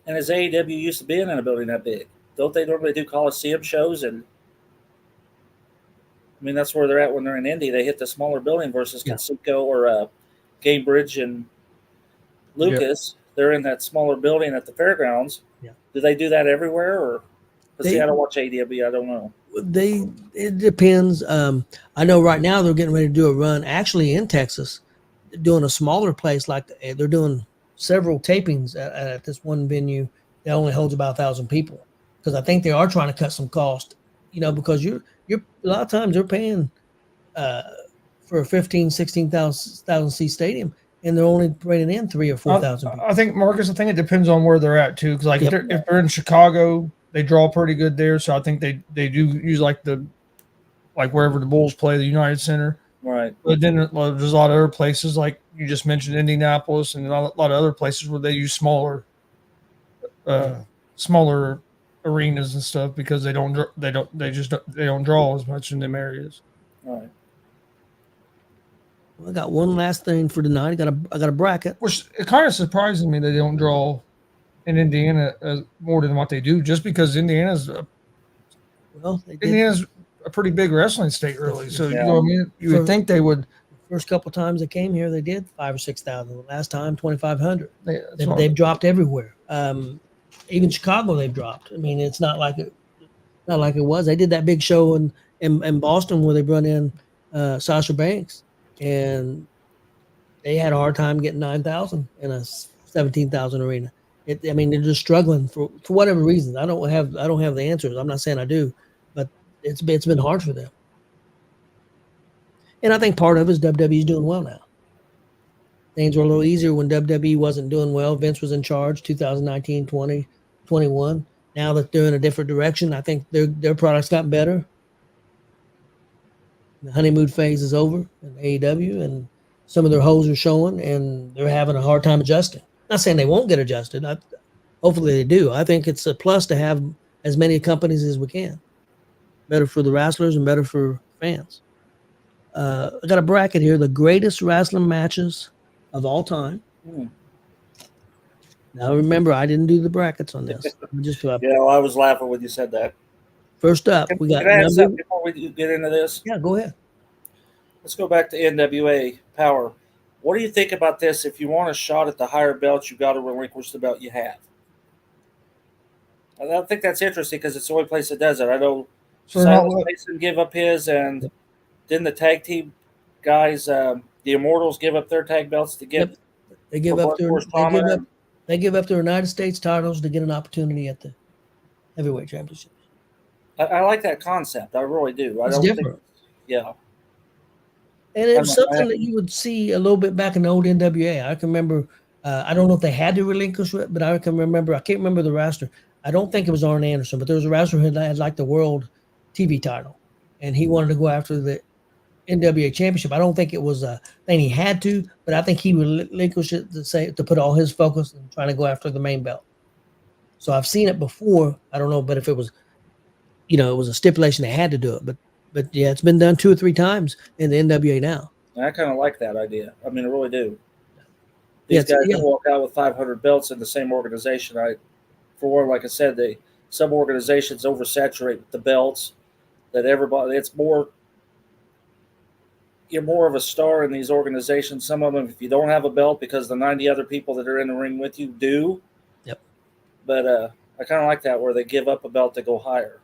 And is AEW used to being in a building that big? Don't they normally do Coliseum shows? And I mean, that's where they're at when they're in Indy. They hit the smaller building versus Conseco or Gamebridge and Lucas. Yep. They're in that smaller building at the fairgrounds. Yeah. Do they do that everywhere, or? See, I don't watch AEW. I don't know. It depends. I know right now they're getting ready to do a run actually in Texas, doing a smaller place. Like they're doing several tapings at this one venue that only holds about 1,000 people, because I think they are trying to cut some cost. Because you're a lot of times they're paying for a 16,000 seat stadium, and they're only bringing in 3,000 or 4,000 people. I think, Marcus, it depends on where they're at too. Because if they're in Chicago, they draw pretty good there. So I think they do use like wherever the Bulls play, the United Center. Right. But then there's a lot of other places, like you just mentioned, Indianapolis, and a lot of other places where they use smaller arenas and stuff, because they don't draw as much in them areas. Right. Well, I got one last thing for tonight. I got a bracket. Which it kind of surprises me that they don't draw in Indiana more than what they do, just because Indiana's a pretty big wrestling state, really. So you know what I mean? You would think they would. First couple times they came here, they did 5,000 or 6,000. The last time 2,500. They've dropped everywhere. Even Chicago, they've dropped. I mean, it's not like it was. They did that big show in Boston where they brought in Sasha Banks, and they had a hard time getting 9,000 in a 17,000 arena. They're just struggling for whatever reason. I don't have the answers. I'm not saying I do, but it's been hard for them. And I think part of it is WWE's doing well now. Things were a little easier when WWE wasn't doing well. Vince was in charge 2019, 20, 21. Now that they're in a different direction, I think their products got better. The honeymoon phase is over in AEW, and some of their holes are showing, and they're having a hard time adjusting. Not saying they won't get adjusted. Hopefully they do. I think it's a plus to have as many companies as we can. Better for the wrestlers and better for fans. I got a bracket here: the greatest wrestling matches of all time. Now remember, I didn't do the brackets on this. I was laughing when you said that. First up, we got. Can I ask something before we get into this? Yeah, go ahead. Let's go back to NWA Power. What do you think about this? If you want a shot at the higher belts, you've got to relinquish the belt you have. I think that's interesting because it's the only place that does it. I know Silas Mason give up his, and didn't the tag team guys, the Immortals, give up their tag belts to get? They give up They give up their United States titles to get an opportunity at the heavyweight championship. I like that concept. I really do. I It's don't think. different. Yeah. And I it's don't- something that you would see a little bit back in the old NWA. I can remember, I don't know if they had to relinquish it, but I can remember, I can't remember the wrestler. I don't think it was Arn Anderson, but there was a wrestler who had like the world TV title, and he wanted to go after the NWA championship. I don't think it was a thing he had to, but I think he relinquished it to put all his focus in trying to go after the main belt. So I've seen it before. I don't know, but if it was, it was a stipulation they had to do it. But yeah, it's been done 2 or 3 times in the NWA now. I kind of like that idea. I mean, I really do. These Yeah, guys that walk out with 500 belts in the same organization. Like I said, some organizations oversaturate the belts. That everybody, you're more of a star in these organizations. Some of them, if you don't have a belt, because the 90 other people that are in the ring with you do. Yep. But I kind of like that where they give up a belt to go higher.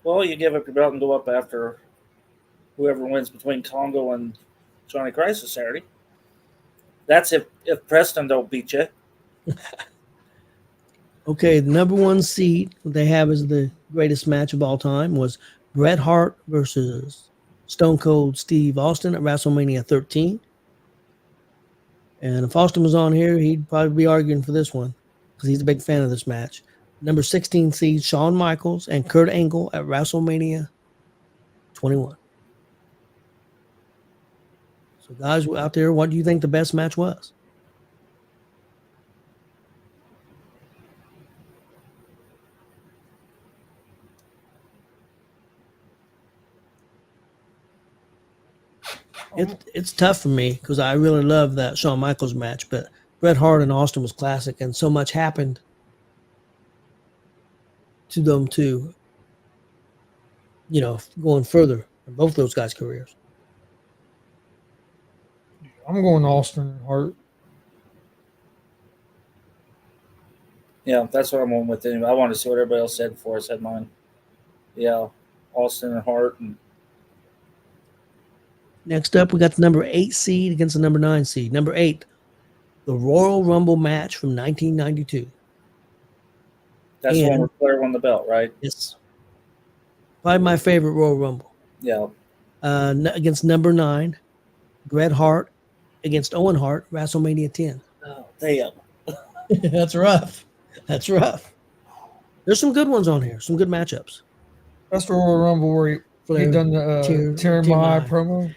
Well, you give up your belt and go up after whoever wins between Congo and Johnny Crisis Saturday. That's if Preston don't beat you. Okay, the number 1 seed they have as the greatest match of all time was Bret Hart versus Stone Cold Steve Austin at WrestleMania 13. And if Austin was on here, he'd probably be arguing for this one because he's a big fan of this match. Number 16 seed Shawn Michaels and Kurt Angle at WrestleMania 21. So guys out there, what do you think the best match was? It's tough for me because I really love that Shawn Michaels match, but Bret Hart and Austin was classic, and so much happened to them too. Going further in both those guys' careers. I'm going Austin and Hart. Yeah, that's what I'm going with. Anyway, I wanted to see what everybody else said before I said mine. Yeah, Austin and Hart. And next up, we got the number 8 seed against the number 9 seed. Number 8, the Royal Rumble match from 1992. That's the one where Flair won the belt, right? Yes. Probably my favorite Royal Rumble. Yeah. Against number 9, Bret Hart against Owen Hart, WrestleMania 10. Oh, damn. That's rough. That's rough. There's some good ones on here. Some good matchups. That's the Royal Rumble where he done the Tear My Eye promo.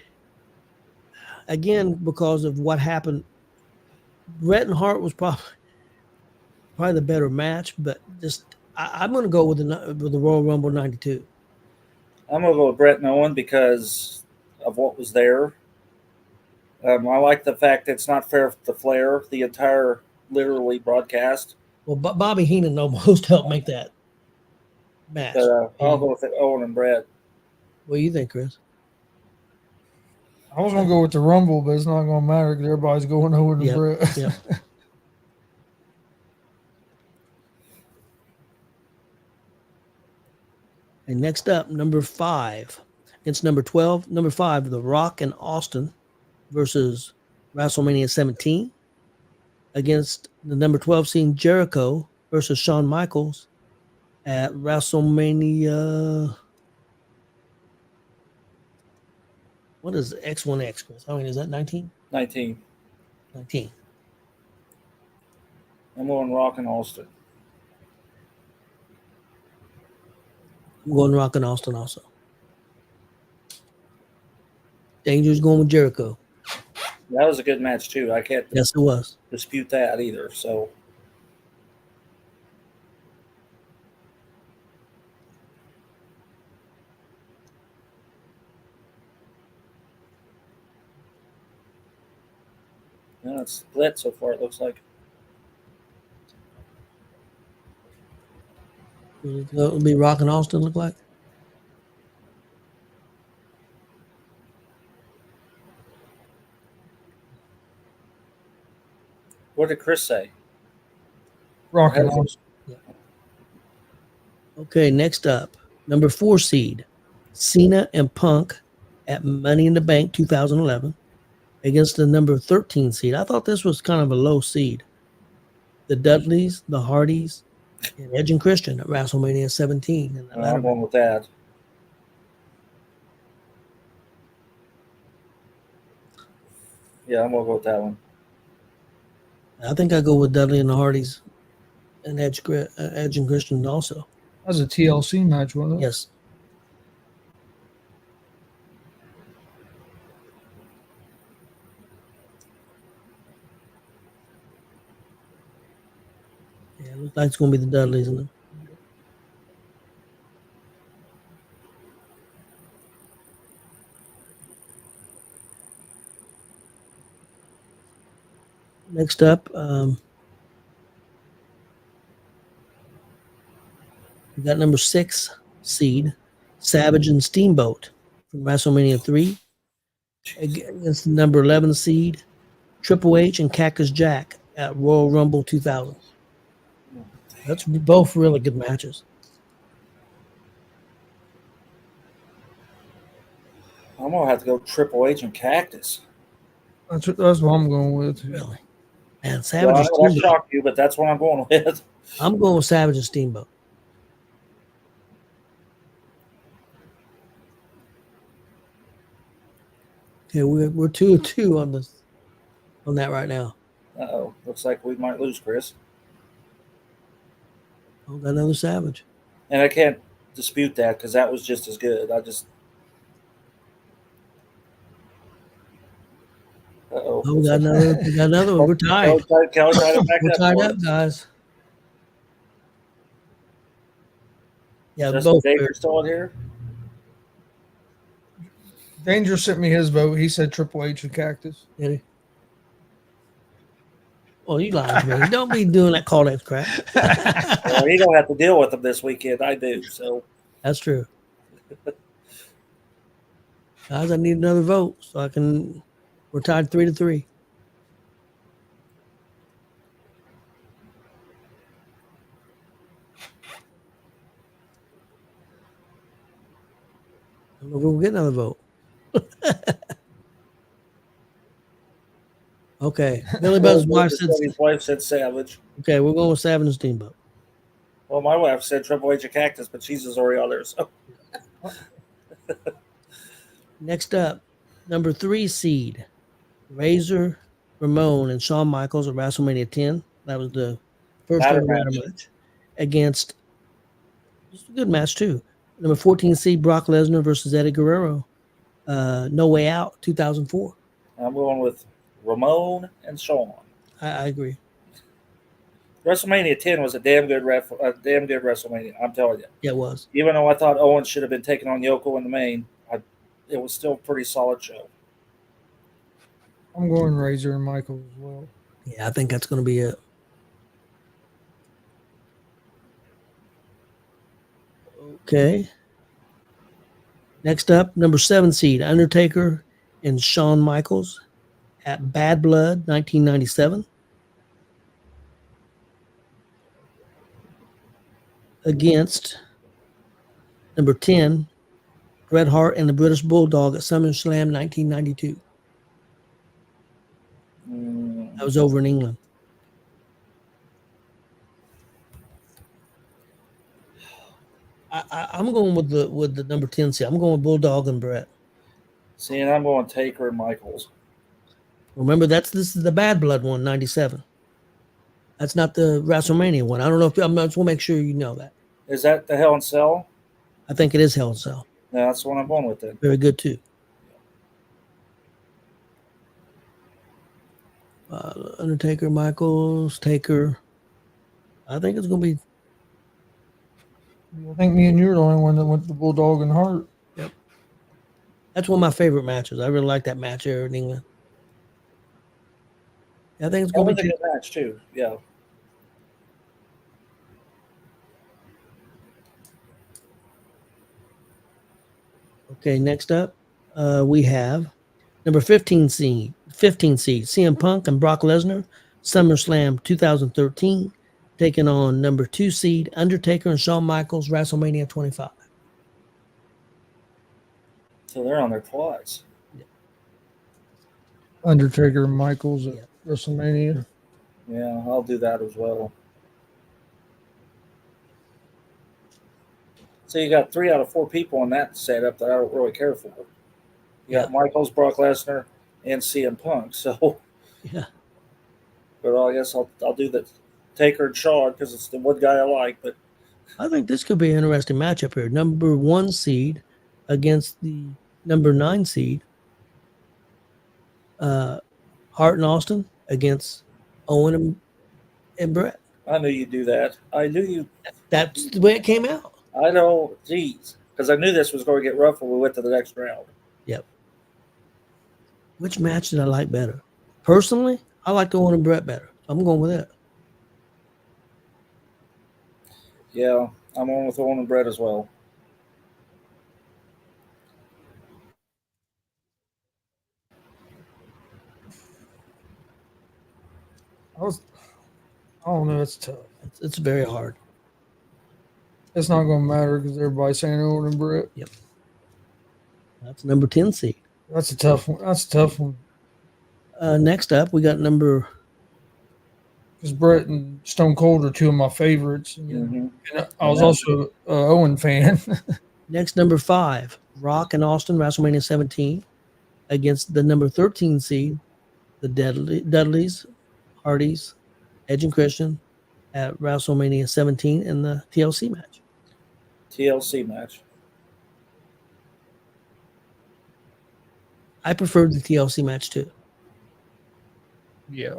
Again, because of what happened, Bret and Hart was probably the better match, but I'm going to go with the Royal Rumble 92. I'm going to go with Bret and Owen because of what was there. I like the fact that it's not fair to Flair, the entire literally broadcast. Well, Bobby Heenan almost helped make that match. But I'll go with Owen and Bret. What do you think, Chris? I was going to go with the Rumble, but it's not going to matter because everybody's going Owen and Bret. Yeah. And next up, number 5 against number 12. Number 5, The Rock and Austin versus WrestleMania 17. Against the number 12 seed Jericho versus Shawn Michaels at WrestleMania. What is X1X, Chris? I mean, is that 19? 19. 19. I'm going Rock and Austin. I'm going Rock and Austin also. Danger's going with Jericho. That was a good match, too. I can't Yes, it was. dispute that either. So, yeah, it's split so far, it looks like. It'll be Rock and Austin look like? What did Chris say? Rock and Austin. Yeah. Okay, next up, number 4 seed, Cena and Punk at Money in the Bank 2011. against the number 13 seed. I thought this was kind of a low seed. The Dudleys, the Hardys, and Edge and Christian at WrestleMania 17. In the ladder I'm going with that. Yeah, I'm going to go with that one. I think I go with Dudley and the Hardys and Edge and Christian also. That was a TLC match, wasn't it? Yes. Yeah, it looks like it's going to be the Dudleys. Isn't it? Next up, we got number 6 seed, Savage and Steamboat from WrestleMania 3 against the number 11 seed, Triple H and Cactus Jack at Royal Rumble 2000. That's both really good matches. I'm going to have to go Triple H and Cactus. That's what I'm going with. Really. Man, Savage Well, I and know that Steamboat. shocked you, but that's what I'm going with. I'm going with Savage and Steamboat. Okay, we're 2-2 on that right now. Uh-oh. Looks like we might lose, Chris. Oh, got another Savage. And I can't dispute that because that was just as good. Uh-oh. Oh, we got another one. We're tied. Kelly tried to back We're that tied for up, us. guys. Yeah, Justin both. Baker's still in here? Danger sent me his vote. He said Triple H and Cactus. Did he? Oh, you lied to me. Don't be doing that call that crap. Well, he don't have to deal with them this weekend. I do. So That's true. Guys, I need another vote so I can. We're tied 3-3. I don't know if we'll get another vote. Okay. Billy Buzz's wife said. his wife said Savage. Okay, we're going with Savage and Steamboat. Well, my wife said Triple H and Cactus, but she's already on there. So Next up, number 3 seed, Razor Ramon and Shawn Michaels at WrestleMania 10. That was the first Ladder ever ladder match. match against. It's a good match too. Number 14 seed Brock Lesnar versus Eddie Guerrero. No Way Out, 2004. I'm going with Ramon and Shawn. I agree. WrestleMania 10 was a damn good WrestleMania. I'm telling you. Yeah, it was. Even though I thought Owens should have been taking on Yoko in the main, it was still a pretty solid show. I'm going Razor and Michael as well. Yeah, I think that's going to be it. Okay. Next up, number 7 seed, Undertaker and Shawn Michaels at Bad Blood, 1997. Against number 10, Bret Hart and the British Bulldog at SummerSlam 1992. That was over in England. I'm going with the number 10 seed. I'm going with Bulldog and Bret. See, and I'm going Taker and Michaels. Remember, this is the Bad Blood one, 97. That's not the WrestleMania one. I don't know if I just want to make sure you know that. Is that the Hell in Cell? I think it is Hell in Cell. No, that's the one I'm going with then. Very good too. Undertaker, Michaels, Taker. I think it's going to be. I think me and you're the only one that went to Bulldog and Hart. Yep. That's one of my favorite matches. I really like that match here in England. I think it's That going was to a be. good match too. Yeah. Okay, next up, we have number 15 seed, CM Punk and Brock Lesnar, SummerSlam 2013, taking on number 2 seed, Undertaker and Shawn Michaels, WrestleMania 25. So they're on there twice. Undertaker and Michaels at Yeah. WrestleMania. Yeah, I'll do that as well. So you got 3 out of 4 people in that setup that I don't really care for. You got Michaels, Brock Lesnar, and CM Punk. So, Yeah. but I guess I'll do the Taker and Shawn because it's the one guy I like. But I think this could be an interesting matchup here. Number 1 seed against the number 9 seed. Hart and Austin against Owen and Brett. I knew you'd do that. I knew you. That's the way it came out. I know. Geez, because I knew this was going to get rough when we went to the next round. Yep. Which match did I like better? Personally, I like Owen and Brett better. I'm going with that. Yeah, I'm on with Owen and Brett as well. I don't know. It's tough. It's very hard. It's not going to matter because everybody's saying Owen and Brett. Yep. That's number 10 seed. That's a tough one. That's a tough one. Next up, we got number. Because Brett and Stone Cold are two of my favorites. Mm-hmm. And I was also an Owen fan. Next, number 5, Rock and Austin, WrestleMania 17, against the number 13 seed, the Dudleys, Hardys, Edge and Christian, at WrestleMania 17 in the TLC match. TLC match. I preferred the TLC match too. Yeah.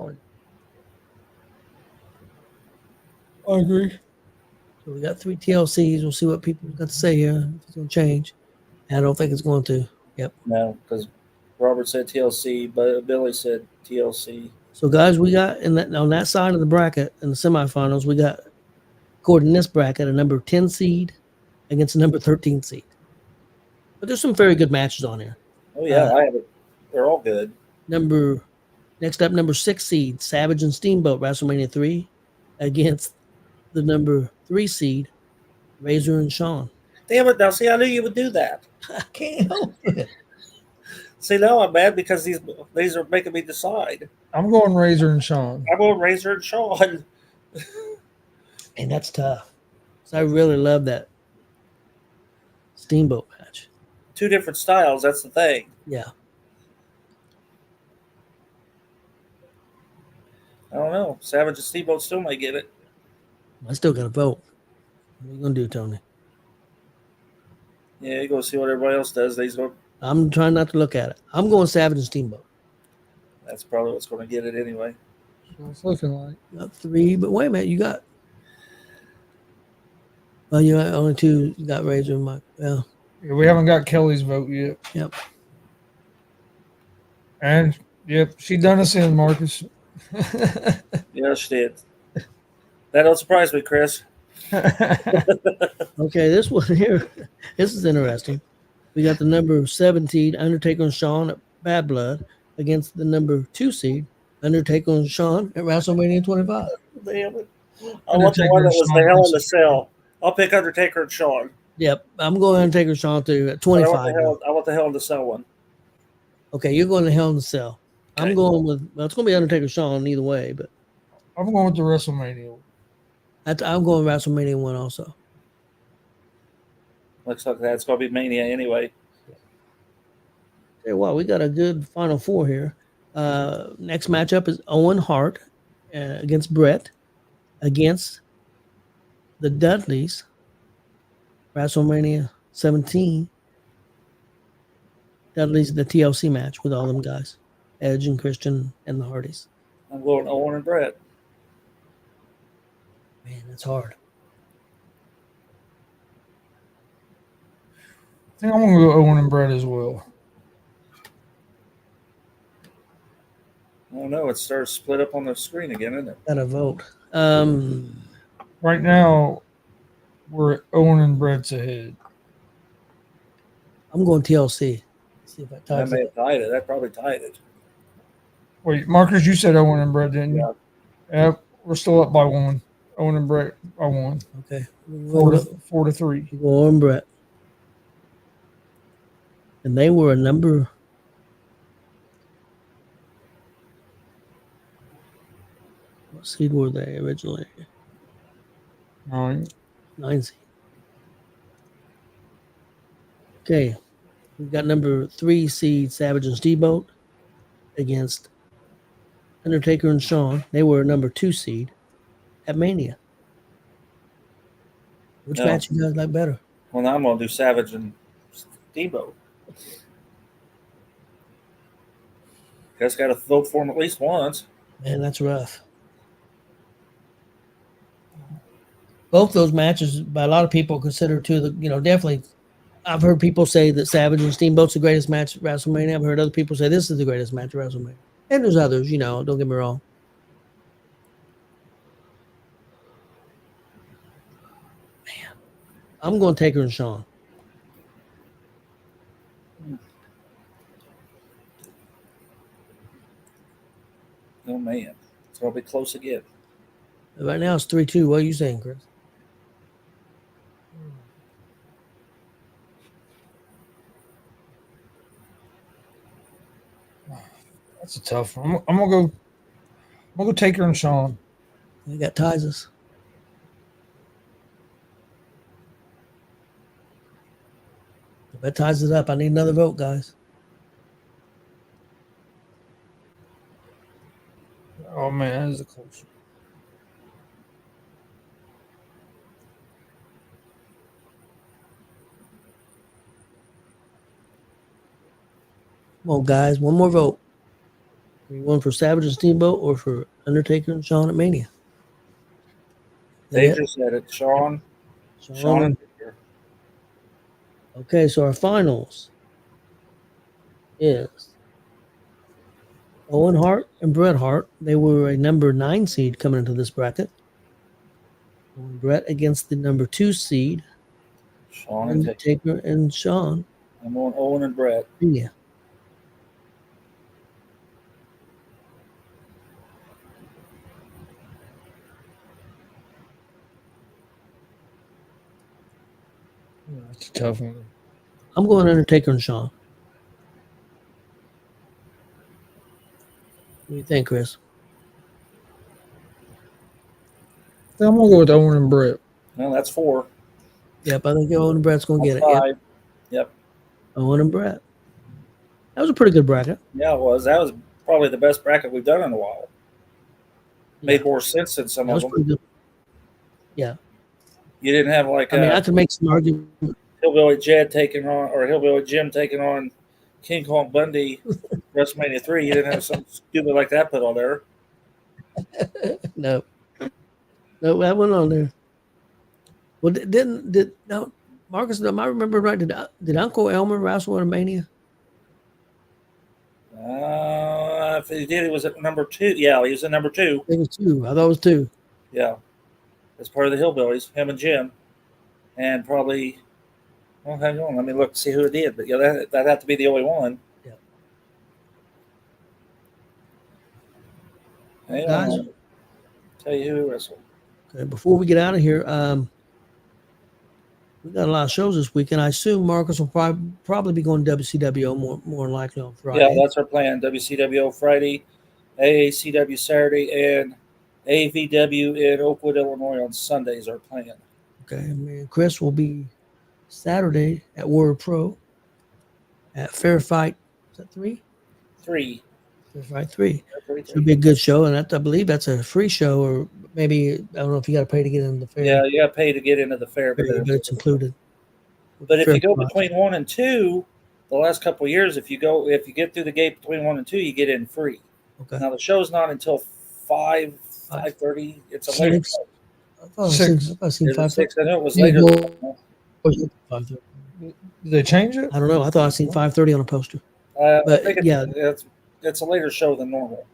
I agree. So we got 3 TLCs. We'll see what people got to say here. If it's going to change. I don't think it's going to. Yep. No, because Robert said TLC, but Billy said TLC. So guys, we got on that side of the bracket in the semifinals, we got, according to this bracket, a number 10 seed against a number 13 seed. But there's some very good matches on here. Oh yeah, I have it. They're all good. Next up, number 6 seed, Savage and Steamboat, WrestleMania 3, against the number 3 seed, Razor and Shawn. Damn it! Now, see, I knew you would do that. I can't help it. See, now I'm mad because these are making me decide. I'm going Razor and Shawn. I'm going Razor and Shawn. And that's tough. So I really love that Steamboat match. 2 different styles. That's the thing. Yeah. I don't know. Savage and Steamboat still may get it. I still got to vote. What are you going to do, Tony? Yeah, you go see what everybody else does. I'm trying not to look at it. I'm going Savage and Steamboat. That's probably what's going to get it anyway. It's looking like. Got 3, but wait a minute. You got. Well, you got only 2. You got Razor and Mike. Well, Yeah, we haven't got Kelly's vote yet. yep. And, yep, she done us in, Marcus. Yeah, she did. That don't surprise me, Chris. Okay, this one here, this is interesting. We got the number 17, Undertaker and Shawn at Bad Blood, against the number 2 seed, Undertaker and Shawn at WrestleMania 25. Damn it. I want the one that was the Hell in the Cell. I'll pick Undertaker and Shawn. Yep, I'm going Undertaker and Shawn too at 25. I want the Hell in the Cell one. Okay, you're going to Hell in the Cell. Okay. I'm going with, well, it's going to be Undertaker Shawn either way, but I'm going with the WrestleMania. I'm going WrestleMania 1 also. Looks like that's going to be Mania anyway. Hey, wow, we got a good Final 4 here. Next matchup is Owen Hart against Brett against the Dudleys, WrestleMania 17. Dudleys, the TLC match with all them guys, Edge and Christian and the Hardys. I'm going Owen and Brett. Man, that's hard. I think I'm going to go Owen and Brett as well. I don't know. It starts split up on the screen again, isn't it? Got to vote. Right now, we're Owen and Brett's ahead. I'm going TLC. See if I That type may it. have tied it. That probably tied it. Wait, Marcus, you said Owen and Brett, didn't you? Yeah. Yep, we're still up by 1. Owen and Brett by 1. Okay. 4 to 3. Owen and Brett. And they were a number What seed were they originally? All right. 9 seed. Okay. We've got number 3 seed Savage and Steamboat against Undertaker and Shawn. They were number 2 seed at Mania. Which No. match you guys like better? Well, now I'm going to do Savage and Steamboat. Guys got to vote for him at least once. Man, that's rough. Both those matches, by a lot of people, considered definitely. I've heard people say that Savage and Steamboat's the greatest match at WrestleMania. I've heard other people say this is the greatest match at WrestleMania. And there's others, don't get me wrong. Man, I'm going to take her and Shawn. Oh, man. It's going to be close again. Right now it's 3-2. What are you saying, Chris? That's a tough one. I'm gonna go Taker and Shawn. We got ties us. If that ties it up, I need another vote, guys. Oh man, that is a close Come on, guys. One more vote. One for Savage and Steamboat or for Undertaker and Shawn at Mania? They just said it. Shawn and Taker. Okay, so our finals is Owen Hart and Bret Hart. They were a number 9 seed coming into this bracket. Bret against the number 2 seed, Shawn and Taker. Taker and Shawn. I'm on Owen and Bret. Yeah. That's a tough one. I'm going Undertaker and Shawn. What do you think, Chris? I'm gonna go with Owen and Bret. Well, that's 4. Yep, I think Owen and Bret's going to get it. 5. Yep. Owen and Bret. That was a pretty good bracket. Yeah, it was. That was probably the best bracket we've done in a while. Made more sense than some That of was them. pretty good. Yeah. You didn't have like I could make some argument. Hillbilly Jed taking on, or Hillbilly Jim taking on King Kong Bundy, WrestleMania 3. You didn't have something stupid like that put on there. No, that went on there. Well, no, Marcus? Am I remember right? Did Uncle Elmer wrestle at Mania? If he did, he was at number 2. Yeah, he was at number 2. I think it was 2. I thought it was 2. Yeah, as part of the Hillbillies, him and Jim, and probably. Well, hang on. Let me look to see who it did. But yeah, that had to be the only one. Yeah. Hang Guys, on. Tell you who wrestled. okay, before we get out of here, we got a lot of shows this weekend. I assume Marcus will probably be going to WCWO more than likely on Friday. Yeah, that's our plan. WCWO Friday, AACW Saturday, and AVW in Oakwood, Illinois on Sunday is our plan. Okay, me and Chris will be Saturday at Warrior Pro at Fair Fight. Is that 3? 3. Fair Fight 3. Should be a good show, and I believe that's a free show, or maybe I don't know if you got to pay to get into the fair. Yeah, you got to pay to get into the fair, but it's included. But if you go between 1 and 2, the last couple of years, if you get through the gate between 1 and 2, you get in free. Okay. Now the show's not until 5:30. It's a later show. I thought I seen 5:30. I know it was later. Did they change it? I don't know. I thought I seen 5:30 on a poster. I But think yeah, it's a later show than normal.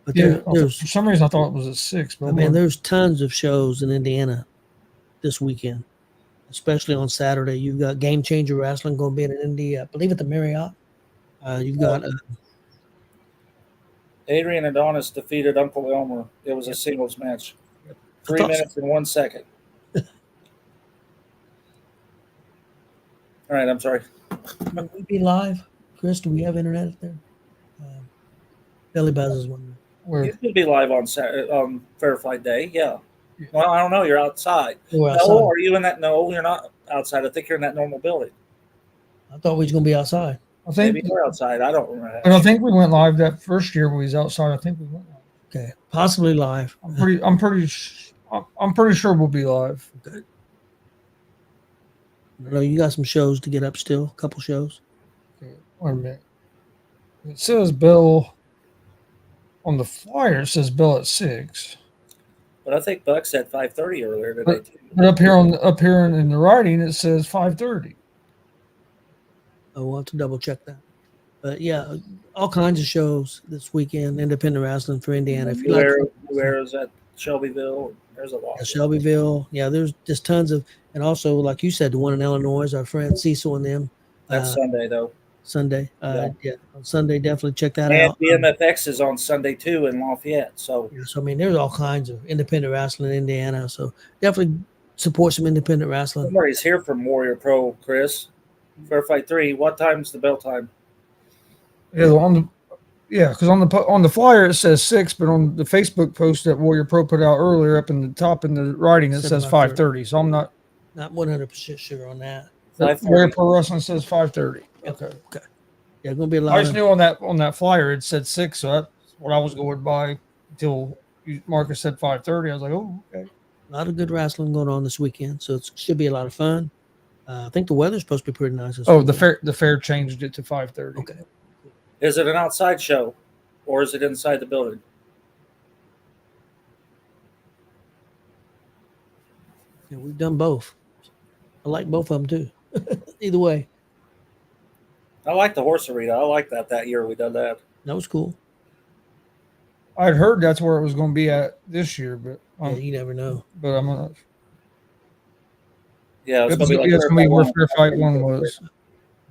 but Yeah. there's For some reason, I thought it was at 6. But there's tons of shows in Indiana this weekend, especially on Saturday. You've got Game Changer Wrestling going to be in Indy, I believe at the Marriott. You've got Adrian Adonis defeated Uncle Elmer. It was a singles match. 3 minutes and 1 second. All right, I'm sorry. will we be live? Chris, do we have internet there? Belly Buzz is wondering. Where You could be live on Fair Fight Day. Yeah. Well, I don't know. You're outside. We're No, outside. are you in that? No, you're not outside. I think you're in that normal building. I thought we was gonna be outside. I think, Maybe you're outside. I don't remember. but I think we went live that first year when we was outside. I think we went live. Okay, possibly live. I'm pretty sure we'll be live. Okay. I know you got some shows to get up still. A couple shows. Okay, wait a minute. It says Bill on the flyer. It says Bill at 6. But I think Buck said 5:30 earlier today. But, but up here in the writing it says 5:30. Oh, we'll have to double check that. But yeah, all kinds of shows this weekend. Independent wrestling for Indiana. If you like New Era's at Shelbyville. There's a lot. Shelbyville, yeah, there's just tons of, and also like you said, the one in Illinois, our friend Cecil and them. That's Sunday though. Sunday, yeah, on Sunday definitely check that And out. BMFX is on Sunday too in Lafayette. So So I mean, there's all kinds of independent wrestling in Indiana. So definitely support some independent wrestling. somebody's here from Warrior Pro, Chris. Fair Fight 3. What time's the bell time? Yeah, because on the flyer it says 6, but on the Facebook post that Warrior Pro put out earlier, up in the top in the writing it says 5:30. So I'm not 100% sure on that. Warrior Pro Wrestling says 5:30. Okay. Yeah, gonna be a lot. I just knew on that flyer it said 6, so that's what I was going by until Marcus said 5:30. I was like, oh, okay. A lot of good wrestling going on this weekend, so it should be a lot of fun. I think the weather's supposed to be pretty nice. The fair changed it to 5:30. Okay. Is it an outside show or is it inside the building? Yeah, we've done both. I like both of them too. Either way, I like the horse arena. I like that year we done that. that was cool. I'd heard that's where it was going to be at this year, but Yeah, you never know. but I'm not. Yeah, It's going to be where Fair Fight 1 was.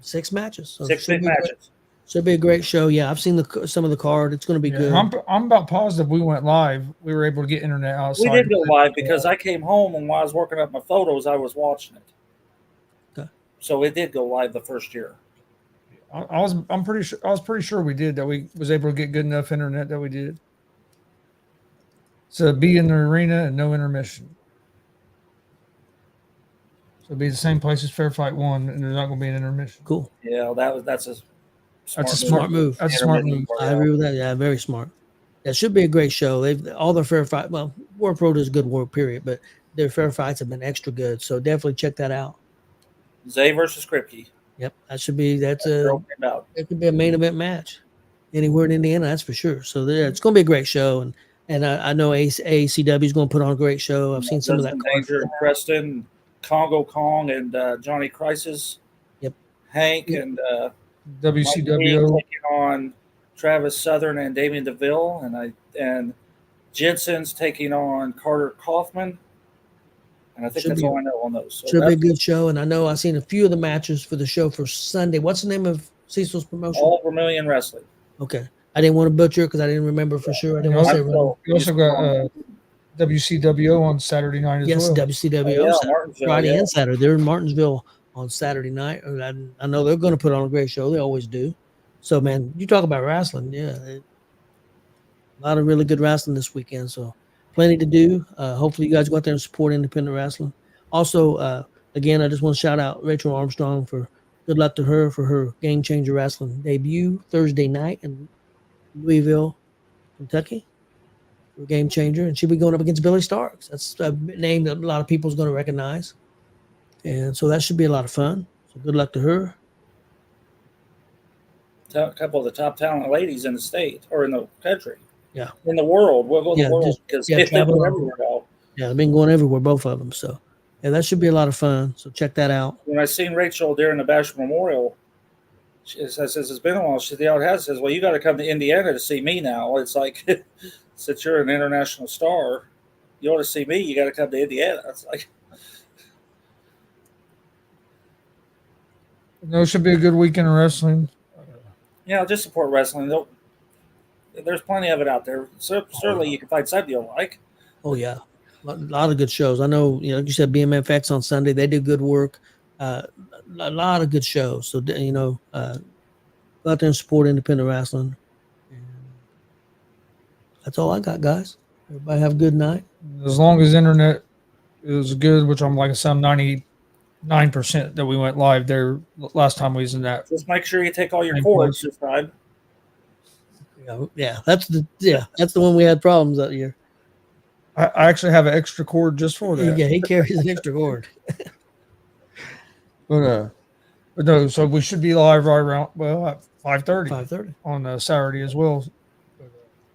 6 matches. So 6 big matches. Should be a great show. Yeah, I've seen some of the card. It's going to be good. I'm about positive we went live. We were able to get internet outside. We did go live because I came home and while I was working up my photos, I was watching it. Okay. So it did go live the first year. I was pretty sure we did that. We was able to get good enough internet that we did. So be in the arena and no intermission. So it'd be the same place as Fair Fight 1, and there's not going to be an intermission. Cool. Yeah, that's a smart move. That's a smart move. I agree with that. Yeah, very smart. That should be a great show. All their fair fight. Well, World Pro does good work, period. But their fair fights have been extra good. So definitely check that out. Zay versus Kripke. Yep, that should be. It could be a main event match anywhere in Indiana. That's for sure. So it's going to be a great show, and I know ACW is going to put on a great show. I've seen some of that. Danger, Preston, Congo Kong, and Johnny Crisis. Yep. Hank and WCW taking on Travis Southern and Damian DeVille, and Jensen's taking on Carter Kaufman. And I think that's all I know on those. So should be a good show. And I know I've seen a few of the matches for the show for Sunday. What's the name of Cecil's promotion? All Vermilion Wrestling. Okay. I didn't want to butcher it because I didn't remember for sure. I didn't want to say wrong. You also got WCWO on Saturday night as well. Yes, WCWO. Friday and Saturday. They're in Martinsville on Saturday night. I know they're going to put on a great show. They always do. So, man, you talk about wrestling. Yeah. A lot of really good wrestling this weekend. So, plenty to do. Hopefully, you guys go out there and support independent wrestling. Also, again, I just want to shout out Rachel Armstrong for good luck to her for her Game Changer Wrestling debut Thursday night in Louisville, Kentucky. For Game Changer. And she'll be going up against Billy Starks. That's a name that a lot of people's going to recognize. And so that should be a lot of fun. So good luck to her. A couple of the top talent ladies in the state or in the country. Yeah. In the world. We'll go the world because they've been everywhere now. Yeah, they've been going everywhere, both of them. So, yeah, that should be a lot of fun. So check that out. When I seen Rachel during the Bash Memorial, I says, it's been a while. She said, yeah, it has. Says, well, you got to come to Indiana to see me now. It's like, since you're an international star, you want to see me, you got to come to Indiana. It's like, No, it should be a good weekend of wrestling. yeah, just support wrestling. There's plenty of it out there. Certainly, you can find something you like. Oh, yeah. A lot of good shows. I know, like you said, BMFX on Sunday. They do good work. A lot of good shows. So, go out there and support independent wrestling. And That's all I got, guys. Everybody have a good night. As long as internet is good, which I'm like some 99% that we went live there last time we was in that. Just make sure you take all your Same cords place. this time. That's the one we had problems that year. I actually have an extra cord just for that. Yeah, he carries an extra cord. But no, so we should be live right around at 5:30 5:30 on Saturday as well.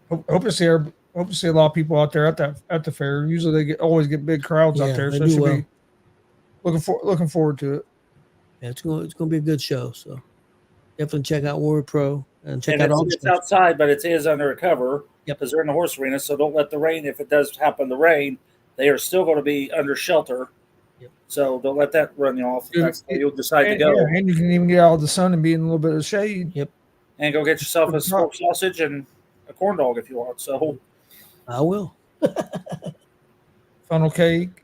Hope to see a lot of people out there at the fair. Usually they always get big crowds out there, they so do should well. be looking forward to it. Yeah, it's going to be a good show. So definitely check out Ward Pro and check out all the It's shows. outside, but it is under a cover Yep. because they're in the horse arena. So don't let the rain. If it does happen to rain, they are still going to be under shelter. Yep. So don't let that run you off. If Yeah. that's where you'll decide to And, go. yeah, and you can even get out of the sun and be in a little bit of shade. Yep, And go get yourself a smoked sausage and a corn dog if you want. So I will. Funnel cake.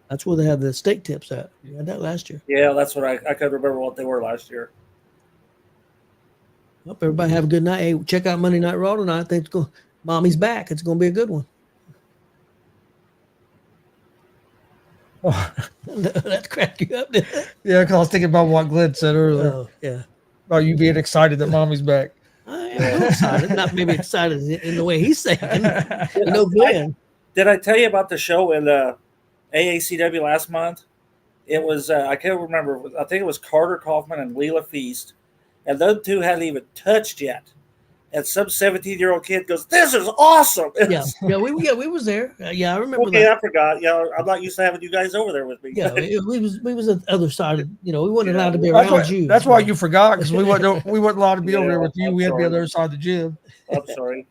That's where they have the steak tips at. We had that last year. yeah, that's what I couldn't remember what they were last year. Well, everybody have a good night. Hey, check out Monday Night Raw tonight. I think Mommy's back. It's going to be a good one. Oh, That cracked you up. Didn't it? yeah, because I was thinking about what Glenn said earlier Oh, yeah. about you being excited that Mommy's back. I am a little excited. Not maybe excited in the way he's saying. Glenn. Did I tell you about the show in the AACW last month? It was I can't remember. I think it was Carter Kaufman and Leela Feast, and those two hadn't even touched yet. And some 17-year-old kid goes, "This is awesome!" Yeah, we was there. Yeah, I remember Okay, that. I forgot. Yeah, I'm not used to having you guys over there with me. Yeah, we was at the other side. We weren't allowed to be around you. That's why you forgot, because we wasn't allowed to be over Yeah, there with you. I'm We had to be on sorry. the other side of the gym. I'm sorry.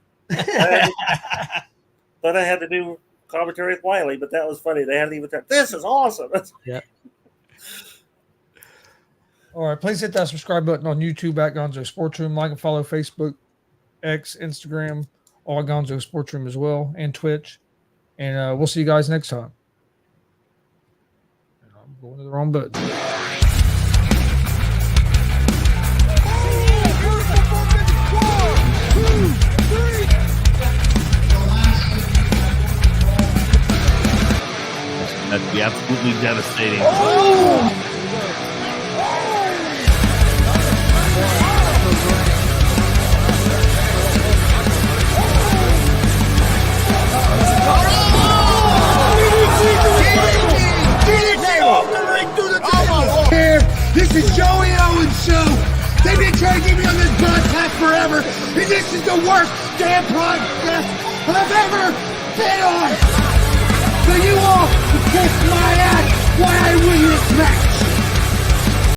But I had to do commentary with Wiley, but that was funny. They hadn't even touched. This is awesome. Yeah. All right, please hit that subscribe button on YouTube at Gonzo Sports Room. Like and follow Facebook, X, Instagram, all Gonzo Sports Room as well, and Twitch. And we'll see you guys next time. And I'm going to the wrong button. That'd be absolutely devastating. Here, this is Joey Owens' show. They've been trying to get me on this podcast forever, and this is the worst damn podcast I've ever been on. So you all can kiss my ass while I win this match.